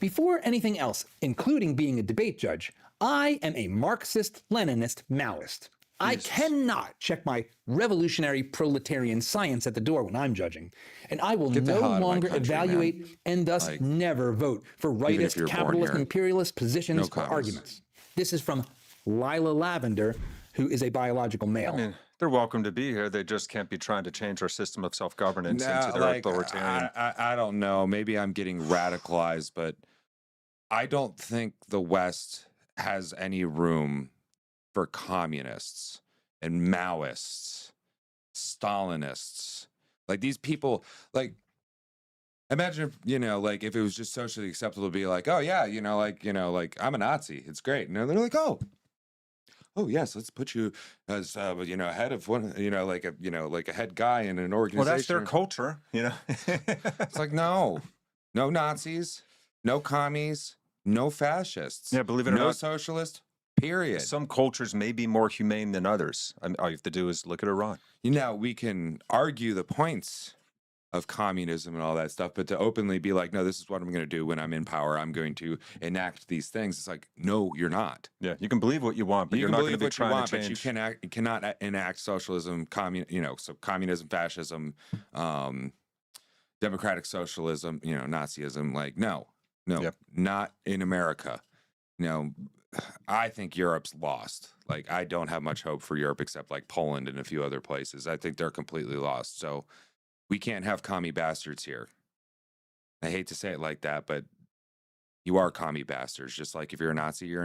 Before anything else, including being a debate judge, I am a Marxist, Leninist, Maoist. I cannot check my revolutionary proletarian science at the door when I'm judging, and I will no longer evaluate and thus never vote for rightist, capitalist, imperialist positions or arguments. This is from Lila Lavender, who is a biological male.
I mean, they're welcome to be here. They just can't be trying to change our system of self-governance into their authoritarian.
I don't know. Maybe I'm getting radicalized, but I don't think the West has any room for communists and Maoists, Stalinists. Like these people, like, imagine if, if it was just socially acceptable to be like, oh yeah, I'm a Nazi. It's great. And they're like, oh yes, let's put you as head of one, like a head guy in an organization.
Well, that's their culture,
It's like no Nazis, no commies, no fascists.
Yeah, believe it or
no
not,
socialist. Period.
Some cultures may be more humane than others. I mean, all you have to do is look at Iran.
We can argue the points of communism and all that stuff, but to openly be like, no, this is what I'm going to do when I'm in power. I'm going to enact these things. It's like, no, you're not.
Yeah, you can believe what you want, but you're not going to be trying to change.
But you cannot enact socialism, so communism, fascism, democratic socialism, Nazism. Like, no, not in America. I think Europe's lost. Like, I don't have much hope for Europe except like Poland and a few other places. I think they're completely lost. So we can't have commie bastards here. I hate to say it like that, but you are commie bastards. Just like if you're a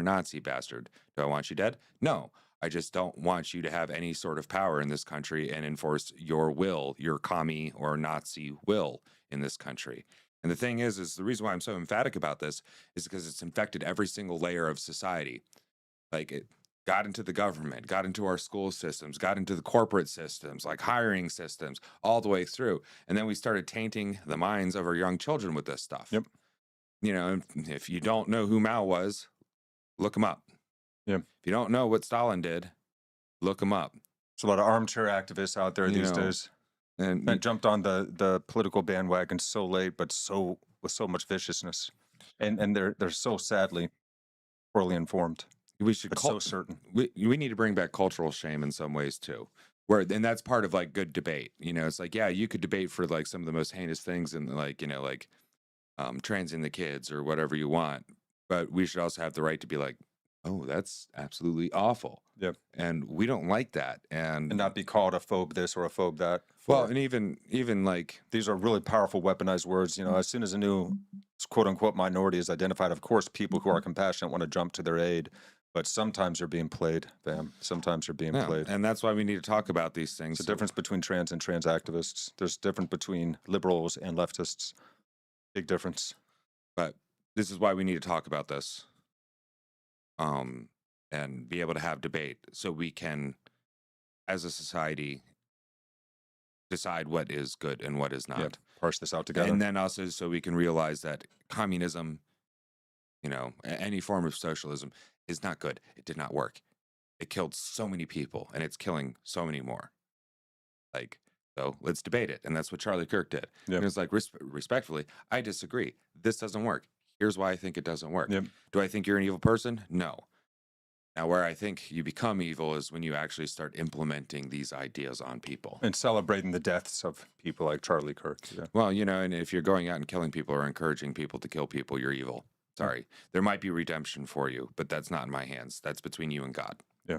Nazi bastard. Do I want you dead? No. I just don't want you to have any sort of power in this country and enforce your will, your commie or Nazi will in this country. And the thing is the reason why I'm so emphatic about this is because it's infected every single layer of society. Like, it got into the government, got into our school systems, got into the corporate systems, like hiring systems, all the way through. And then we started tainting the minds of our young children with this stuff.
Yep.
If you don't know who Mao was, look him up.
Yep.
If you don't know what Stalin did, look him up.
There's a lot of armchair activists out there these days. And that jumped on the political bandwagon so late, but with so much viciousness, and they're so sadly poorly informed.
We should
so certain.
We need to bring back cultural shame in some ways too, and that's part of like good debate. It's like, yeah, you could debate for like some of the most heinous things and transing the kids or whatever you want, but we should also have the right to be like, oh, that's absolutely awful.
Yep.
And we don't like that. And
not be called a phobe this or a phobe that.
Well, and even like,
these are really powerful weaponized words. As soon as a new quote unquote minority is identified, of course, people who are compassionate want to jump to their aid. But sometimes you're being played, fam. Sometimes you're being played.
And that's why we need to talk about these things.
There's a difference between trans and trans activists. There's a difference between liberals and leftists. Big difference.
But this is why we need to talk about this. And be able to have debate so we can, as a society, decide what is good and what is not.
Parse this out together.
And then also so we can realize that communism You know, any form of socialism is not good. It did not work. It killed so many people, and it's killing so many more. Like, so let's debate it. And that's what Charlie Kirk did.
Yep.
It was like, respectfully, I disagree. This doesn't work. Here's why I think it doesn't work.
Yep.
Do I think you're an evil person? No. Now, where I think you become evil is when you actually start implementing these ideas on people.
And celebrating the deaths of people like Charlie Kirk. Yeah.
Well, you know, and if you're going out and killing people or encouraging people to kill people, you're evil. Sorry. There might be redemption for you, but that's not in my hands. That's between you and God.
Yeah.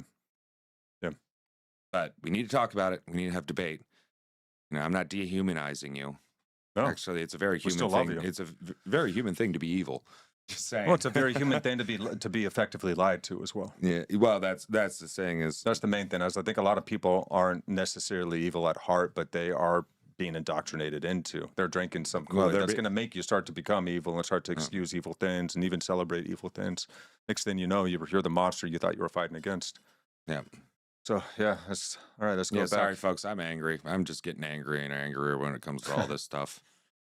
Yeah.
But we need to talk about it. We need to have debate. You know, I'm not dehumanizing you.
No.
Actually, it's a very human
still love
thing.
you.
It's a very human thing to be evil. Just saying.
Well, it's a very human thing to be effectively lied to as well.
Yeah. Well, that's the saying is.
That's the main thing. I think a lot of people aren't necessarily evil at heart, but they are being indoctrinated into. They're drinking some Kool-Aid that's going to make you start to become evil and start to excuse evil things and even celebrate evil things. Next thing you know, you're the monster you thought you were fighting against.
Yeah.
So yeah, that's all right. Let's go back.
Sorry, folks. I'm angry. I'm just getting angry and angrier when it comes to all this stuff.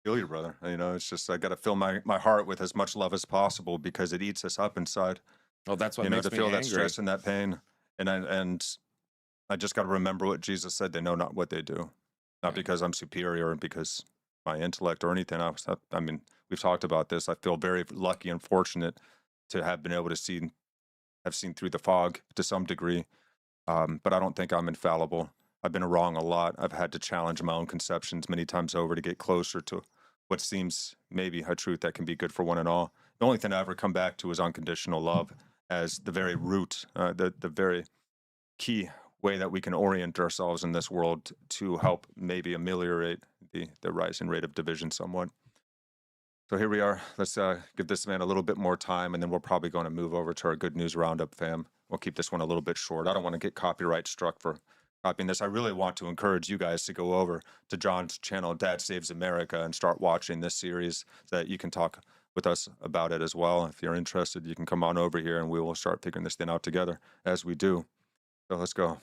Feel you, brother. You know, it's just I got to fill my heart with as much love as possible because it eats us up inside.
Well, that's what
you know,
makes
to feel
me
that
angry.
stress and that pain, and I just got to remember what Jesus said. They know not what they do, not because I'm superior and because my intellect or anything. I mean, we've talked about this. I feel very lucky and fortunate to have been able to have seen through the fog to some degree, but I don't think I'm infallible. I've been wrong a lot. I've had to challenge my own conceptions many times over to get closer to what seems maybe a truth that can be good for one and all. The only thing I ever come back to is unconditional love as the very root, the very key way that we can orient ourselves in this world to help maybe ameliorate the rising rate of division somewhat. So here we are. Let's give this man a little bit more time, and then we're probably going to move over to our Good News Roundup, fam. We'll keep this one a little bit short. I don't want to get copyright struck for copying this. I really want to encourage you guys to go over to John's channel, Dad Saves America, and start watching this series so that you can talk with us about it as well. If you're interested, you can come on over here and we will start figuring this thing out together as we do. So let's go.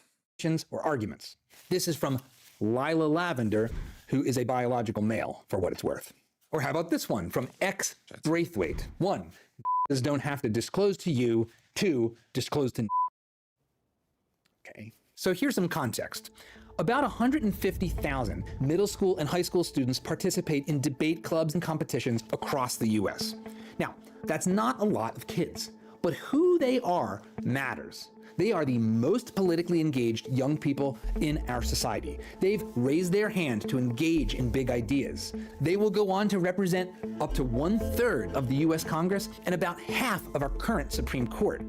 Or arguments. This is from Lila Lavender, who is a biological male, for what it's worth. Or how about this one from X Braithwaite? 1, don't have to disclose to you. 2, disclose to. Okay. So here's some context. About 150,000 middle school and high school students participate in debate clubs and competitions across the US. Now, that's not a lot of kids, but who they are matters. They are the most politically engaged young people in our society. They've raised their hand to engage in big ideas. They will go on to represent up to 1/3 of the US Congress and about half of our current Supreme Court.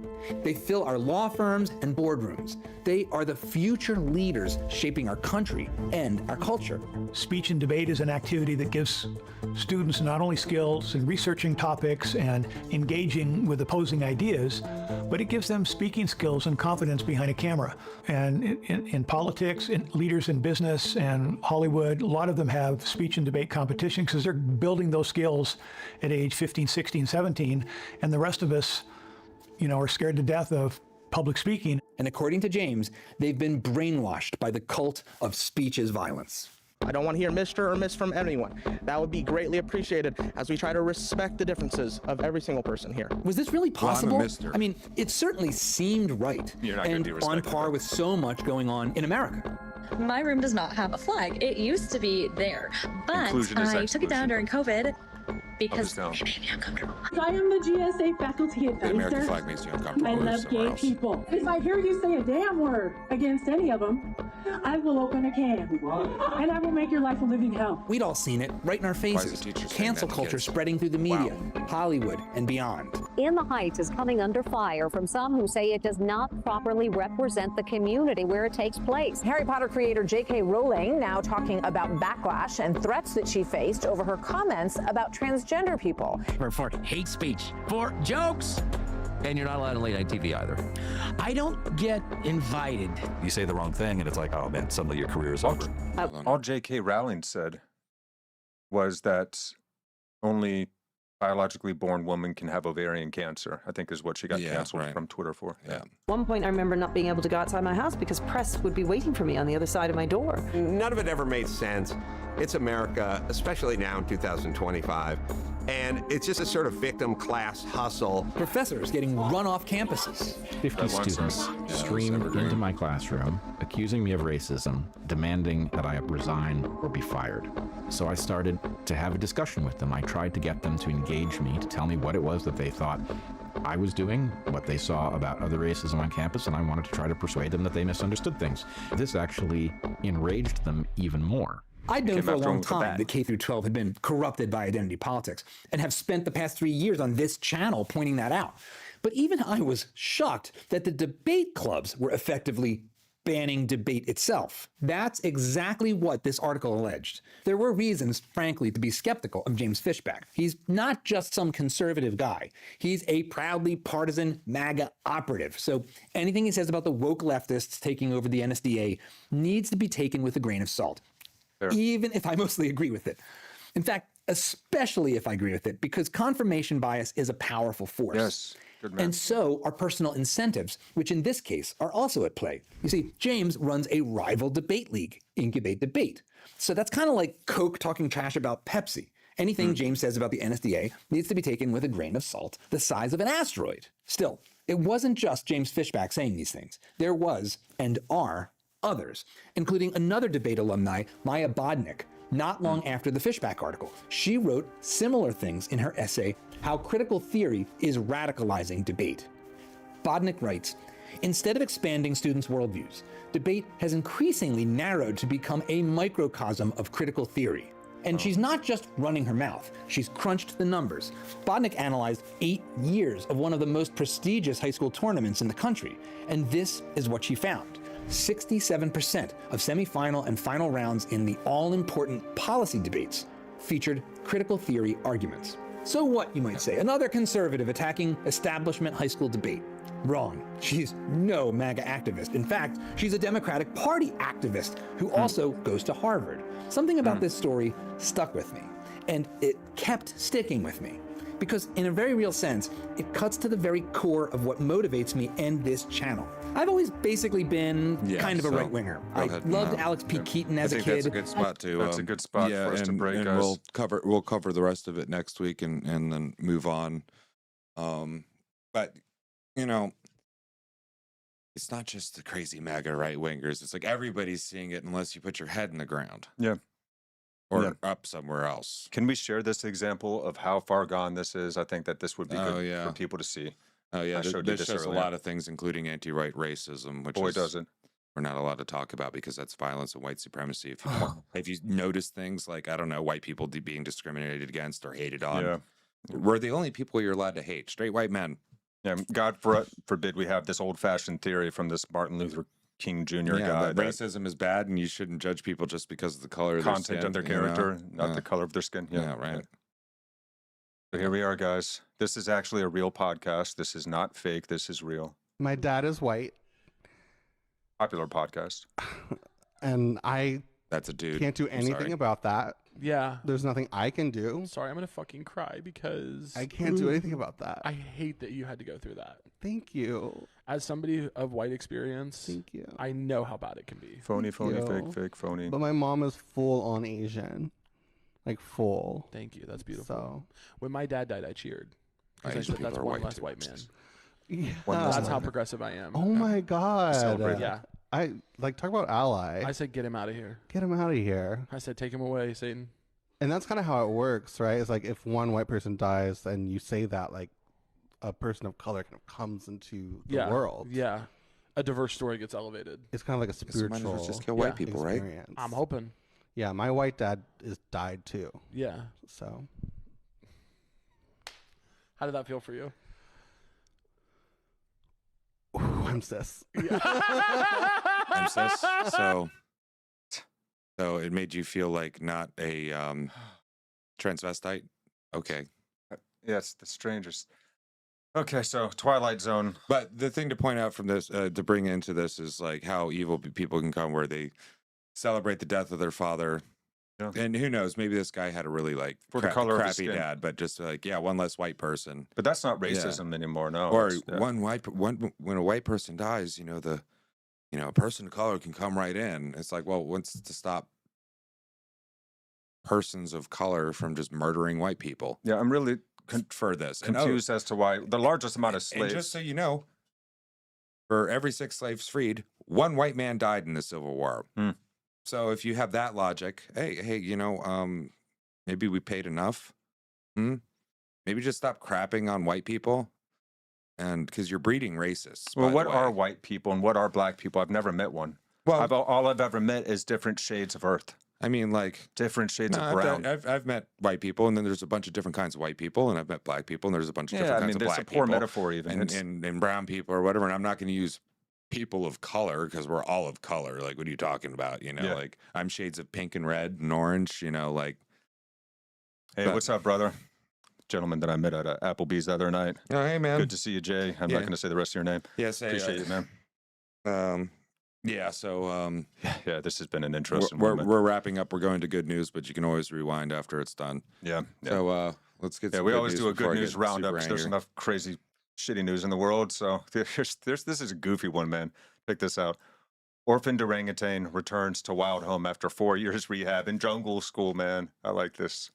They fill our law firms and boardrooms. They are the future leaders shaping our country and our culture.
Speech and debate is an activity that gives students not only skills in researching topics and engaging with opposing ideas, but it gives them speaking skills and confidence behind a camera. And in politics, leaders in business and Hollywood, a lot of them have speech and debate competition because they're building those skills at age 15, 16, 17, and the rest of us, are scared to death of public speaking.
And according to James, they've been brainwashed by the cult of speech is violence.
I don't want to hear Mr. or Miss from anyone. That would be greatly appreciated as we try to respect the differences of every single person here.
Was this really possible?
Well, I'm a mister.
I mean, it certainly seemed right and on par with so much going on in America.
My room does not have a flag. It used to be there, but I took it down during COVID because it made me uncomfortable.
I am the GSA faculty advisor.
The American flag makes you uncomfortable.
I love gay people. If I hear you say a damn word against any of them, I will open a can and I will make your life a living hell.
We'd all seen it right in our faces. Cancel culture spreading through the media, Hollywood, and beyond.
In the Heights is coming under fire from some who say it does not properly represent the community where it takes place.
Harry Potter creator J.K. Rowling now talking about backlash and threats that she faced over her comments about transgender people.
For hate speech, for jokes. And you're not allowed on late night TV either. I don't get invited.
You say the wrong thing and it's like, oh man, suddenly your career is over.
All J.K. Rowling said was that only biologically born women can have ovarian cancer, I think is what she got canceled from Twitter for.
Yeah.
At one point, I remember not being able to go outside my house because press would be waiting for me on the other side of my door.
None of it ever made sense. It's America, especially now in 2025.
And it's just a sort of victim class hustle.
Professors getting run off campuses.
50 students streamed into my classroom, accusing me of racism, demanding that I resign or be fired. So I started to have a discussion with them. I tried to get them to engage me, to tell me what it was that they thought I was doing, what they saw about other racism on campus, and I wanted to try to persuade them that they misunderstood things. This actually enraged them even more.
I'd known for a long time that K through 12 had been corrupted by identity politics and have spent the past 3 years on this channel pointing that out. But even I was shocked that the debate clubs were effectively banning debate itself. That's exactly what this article alleged. There were reasons, frankly, to be skeptical of James Fishback. He's not just some conservative guy. He's a proudly partisan MAGA operative. So anything he says about the woke leftists taking over the NSDA needs to be taken with a grain of salt, even if I mostly agree with it. In fact, especially if I agree with it, because confirmation bias is a powerful force.
Yes. Good man.
And so are personal incentives, which in this case are also at play. You see, James runs a rival debate league, Incubate Debate. So that's kind of like Coke talking trash about Pepsi. Anything James says about the NSDA needs to be taken with a grain of salt the size of an asteroid. Still, it wasn't just James Fishback saying these things. There was, and are, others, including another debate alumni, Maya Bodnick, not long after the Fishback article. She wrote similar things in her essay, How Critical Theory is Radicalizing Debate. Bodnick writes, instead of expanding students' worldviews, debate has increasingly narrowed to become a microcosm of critical theory. And she's not just running her mouth, she's crunched the numbers. Bodnick analyzed 8 years of one of the most prestigious high school tournaments in the country, and this is what she found. 67% of semifinal and final rounds in the all-important policy debates featured critical theory arguments. So what, you might say? Another conservative attacking establishment high school debate. Wrong. She's no MAGA activist. In fact, she's a Democratic Party activist who also goes to Harvard. Something about this story stuck with me, and it kept sticking with me. Because in a very real sense, it cuts to the very core of what motivates me and this channel. I've always basically been kind of a right-winger. I loved Alex P. Keaton as a kid.
That's a good spot to.
That's a good spot for us to break,
and
guys.
we'll cover the rest of it next week and then move on. But you know, it's not just the crazy MAGA right-wingers. It's like everybody's seeing it unless you put your head in the ground.
Yeah.
Or up somewhere else.
Can we share this example of how far gone this is? I think that this would be good for people to see.
Oh yeah, this shows
earlier.
a lot of things, including anti-right racism, which we're not allowed to talk about because that's violence and white supremacy. If you notice things like, I don't know, white people being discriminated against or hated on, we're the only people you're allowed to hate. Straight white men.
Yeah, God forbid we have this old-fashioned theory from this Martin Luther King Jr. guy.
That racism is bad, and you shouldn't judge people just because of the color of their skin.
Content of their character, not the color of their skin.
Yeah, right.
So here we are, guys. This is actually a real podcast. This is not fake. This is real.
My dad is white.
Popular podcast.
And
that's a dude.
Can't do anything about that.
Yeah.
There's nothing I can do.
Sorry, I'm going to fucking cry because
I can't do anything about that.
I hate that you had to go through that.
Thank you.
As somebody of white experience,
thank you.
I know how bad it can be.
Phony, fake, phony.
But my mom is full on Asian. Like full.
Thank you. That's beautiful.
So
when my dad died, I cheered. I said, that's one less white man.
Yeah.
That's how progressive I am.
Oh my God.
Yeah.
I talk about ally.
I said, get him out of here.
Get him out of here.
I said, take him away, Satan.
And that's kind of how it works, right? It's like if one white person dies and you say that, like a person of color kind of comes into the world.
Yeah. A diverse story gets elevated.
It's kind of like a spiritual.
Just kill white people,
experience.
right?
I'm hoping.
Yeah, my white dad died too.
Yeah.
So.
How did that feel for you?
Ooh, I'm cis.
I'm cis. So it made you feel like not a transvestite? Okay.
Yes, the strangest. Okay, so Twilight Zone.
But the thing to point out from this, to bring into this, is like how evil people can come, where they celebrate the death of their father. Yeah. And who knows, maybe this guy had a really like
for the color of his
crappy
skin.
dad, but just like, one less white person.
But that's not racism anymore, no.
Or when a white person dies, a person of color can come right in. It's like, well, what's to stop persons of color from just murdering white people.
Yeah, I'm really
for this.
Confused as to why the largest amount of slaves.
And just so you know, for every 6 slaves freed, 1 white man died in the Civil War. So if you have that logic, hey, you know, maybe we paid enough. Maybe just stop crapping on white people, and because you're breeding racists.
Well, what are white people and what are black people? I've never met one. Well, all I've ever met is different shades of earth.
I mean, like
different shades of brown.
I've met white people, and then there's a bunch of different kinds of white people, and I've met black people, and there's a bunch of different kinds of black people.
Yeah, I mean, there's a poor metaphor even.
And brown people or whatever, and I'm not going to use people of color because we're all of color. Like, what are you talking about? You know, like I'm shades of pink and red and orange, you know, like.
Hey, what's up, brother? Gentleman that I met at Applebee's the other night.
Oh, hey, man.
Good to see you, Jay. I'm not going to say the rest of your name.
Yes,
appreciate you, man.
Yeah, so
yeah, this has been an interesting
moment. We're wrapping up. We're going to good news, but you can always rewind after it's done.
Yeah.
So let's get.
Yeah, we always do a good news roundup because there's enough crazy, shitty news in the world. So this is a goofy one, man. Check this out. Orphaned orangutan returns to wild home after 4 years rehab in jungle school. Man, I like this.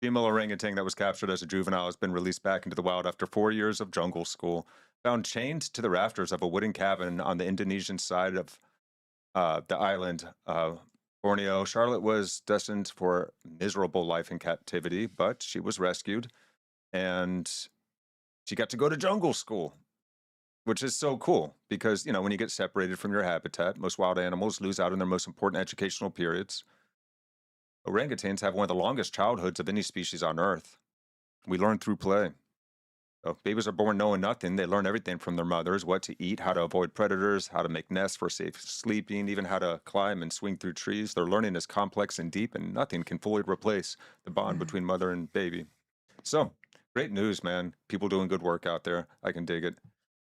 Female orangutan that was captured as a juvenile has been released back into the wild after 4 years of jungle school. Found chained to the rafters of a wooden cabin on the Indonesian side of the island, Borneo. Charlotte was destined for a miserable life in captivity, but she was rescued, and she got to go to jungle school, which is so cool because, you know, when you get separated from your habitat, most wild animals lose out on their most important educational periods. Orangutans have one of the longest childhoods of any species on Earth. We learn through play. So babies are born knowing nothing. They learn everything from their mothers, what to eat, how to avoid predators, how to make nests for safe sleeping, even how to climb and swing through trees. Their learning is complex and deep, and nothing can fully replace the bond between mother and baby. So, great news, man. People doing good work out there. I can dig it.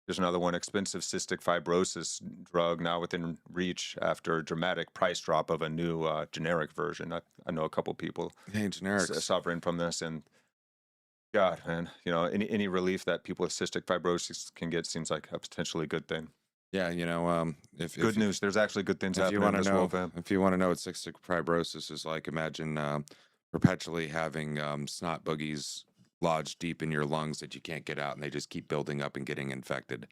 There's another one, expensive cystic fibrosis drug now within reach after a dramatic price drop of a new generic version. I know a couple people suffering from this, and God, man, you know, any relief that people with cystic fibrosis can get seems like a potentially good thing.
Yeah, you know,
good news. There's actually good things happening in this world, fam.
If you want to know what cystic fibrosis is like, imagine perpetually having snot boogies lodged deep in your lungs that you can't get out, and they just keep building up and getting infected.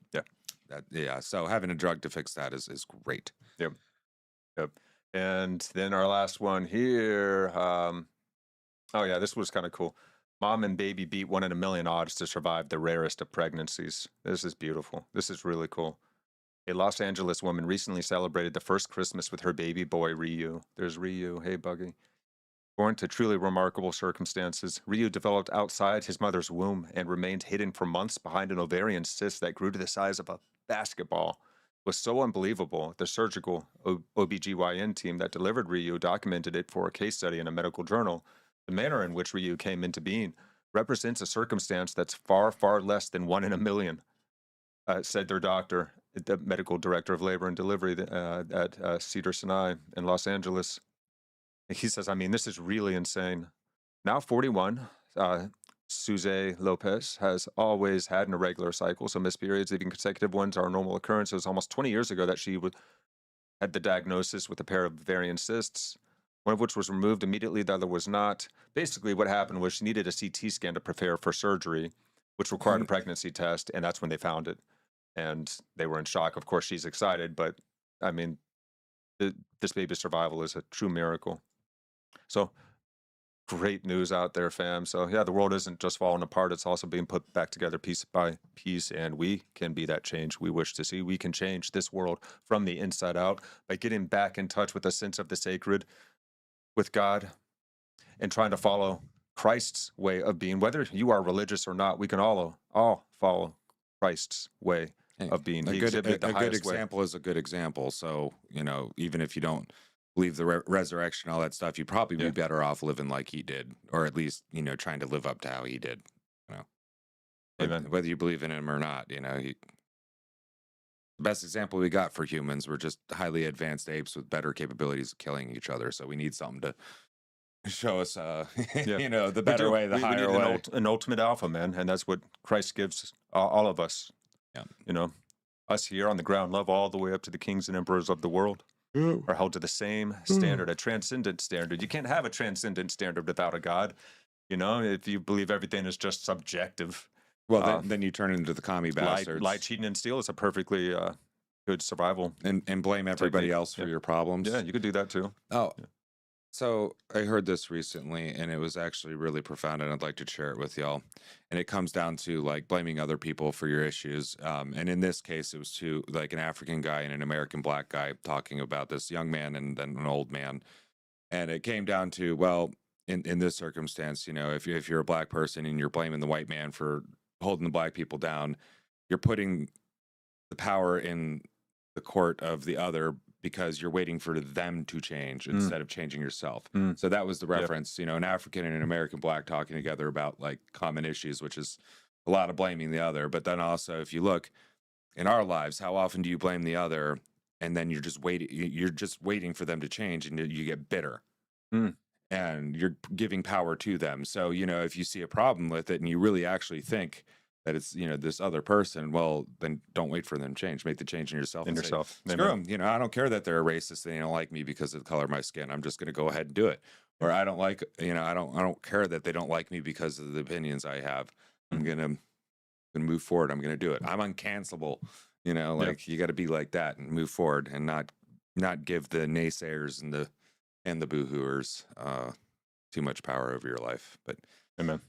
Yeah.
So having a drug to fix that is great.
Yep. And then our last one here. Oh yeah, this was kind of cool. Mom and baby beat 1 in a million odds to survive the rarest of pregnancies. This is beautiful. This is really cool. A Los Angeles woman recently celebrated the first Christmas with her baby boy, Ryu. There's Ryu. Hey, Buggy. Born to truly remarkable circumstances, Ryu developed outside his mother's womb and remained hidden for months behind an ovarian cyst that grew to the size of a basketball. It was so unbelievable. The surgical OBGYN team that delivered Ryu documented it for a case study in a medical journal. The manner in which Ryu came into being represents a circumstance that's far, far less than 1 in a million, said their doctor, the medical director of labor and delivery at Cedars-Sinai in Los Angeles. He says, I mean, this is really insane. Now 41, Suze Lopez has always had an irregular cycle. So missed periods, even consecutive ones, are a normal occurrence. It was almost 20 years ago that she had the diagnosis with a pair of ovarian cysts, one of which was removed immediately, the other was not. Basically, what happened was she needed a CT scan to prepare for surgery, which required a pregnancy test, and that's when they found it. And they were in shock. Of course, she's excited, but, I mean, this baby's survival is a true miracle. So, great news out there, fam. So, yeah, the world isn't just falling apart. It's also being put back together piece by piece, and we can be that change we wish to see. We can change this world from the inside out by getting back in touch with a sense of the sacred, with God, and trying to follow Christ's way of being. Whether you are religious or not, we can all follow Christ's way of being.
A good example is a good example. So, you know, even if you don't believe the resurrection, all that stuff, you'd probably be better off living like he did, or at least, you know, trying to live up to how he did. You know,
Amen.
Whether you believe in him or not, you know, the best example we got for humans were just highly advanced apes with better capabilities of killing each other. So we need something to show us, you know, the better way, the higher way.
An ultimate alpha, man, and that's what Christ gives all of us.
Yeah,
you know, us here on the ground level, all the way up to the kings and emperors of the world. are held to the same standard, a transcendent standard. You can't have a transcendent standard without a God. You know, if you believe everything is just subjective.
Well, then you turn into the commie bastards.
Lie, cheating, and steal is a perfectly good survival.
And blame everybody else for your problems.
Yeah, you could do that too.
Oh, so I heard this recently, and it was actually really profound, and I'd like to share it with y'all. And it comes down to like blaming other people for your issues. And in this case, it was two, like an African guy and an American black guy talking about this young man and then an old man. And it came down to, well, in this circumstance, you know, if you're a black person and you're blaming the white man for holding the black people down, you're putting the power in the court of the other because you're waiting for them to change instead of changing yourself. So that was the reference, you know, an African and an American black talking together about like common issues, which is a lot of blaming the other. But then also, if you look in our lives, how often do you blame the other and then you're just waiting for them to change and you get bitter and you're giving power to them. So, you know, if you see a problem with it and you really actually think that it's, you know, this other person, well, then don't wait for them to change. Make the change in yourself.
In
and
yourself.
Say, screw them. You know, I don't care that they're a racist and they don't like me because of the color of my skin. I'm just going to go ahead and do it. Or I don't like, you know, I don't care that they don't like me because of the opinions I have. I'm going to move forward. I'm going to do it. I'm uncancelable. You know, like you got to be like that and move forward and not give the naysayers and the boo-hooers too much power over your life. But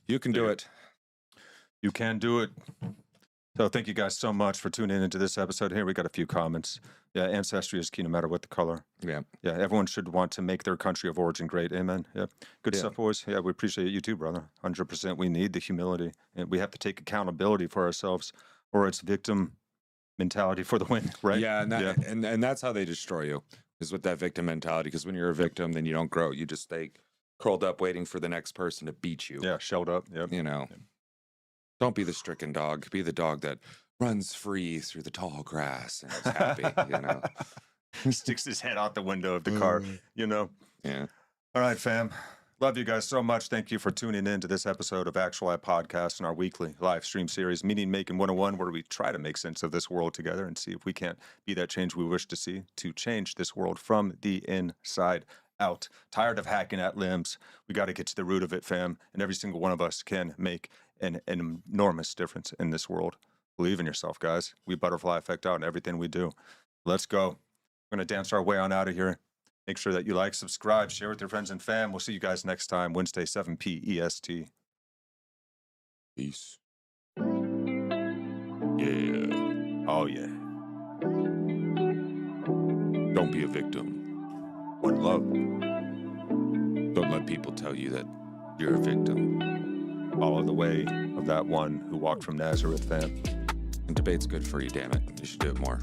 you can do it.
You can do it. So thank you guys so much for tuning into this episode. Here we got a few comments. Yeah, ancestry is key no matter what the color. Yeah, everyone should want to make their country of origin great. Amen. Yeah, good stuff, boys. Yeah, we appreciate you too, brother. 100%. We need the humility, and we have to take accountability for ourselves, or it's victim mentality for the win, right?
Yeah, and that's how they destroy you, is with that victim mentality. Because when you're a victim, then you don't grow. You just stay curled up waiting for the next person to beat you.
Yeah, shelled up. Yep.
You know. Don't be the stricken dog. Be the dog that runs free through the tall grass and is happy, you know.
Sticks his head out the window of the car, you know.
Yeah.
All right, fam. Love you guys so much. Thank you for tuning in to this episode of Actuali Podcast and our weekly live stream series, Meaning Making 101, where we try to make sense of this world together and see if we can't be that change we wish to see to change this world from the inside out. Tired of hacking at limbs. We got to get to the root of it, fam. And every single one of us can make an enormous difference in this world. Believe in yourself, guys. We butterfly effect out in everything we do. Let's go. We're going to dance our way on out of here. Make sure that you like, subscribe, share with your friends and fam. We'll see you guys next time, Wednesday, 7 p. EST.
Peace.
Yeah. Oh, yeah.
Don't be a victim.
One love.
Don't let people tell you that you're a victim.
Follow the way of that one who walked from Nazareth, fam.
And debate's good for you, damn it. You should do it more.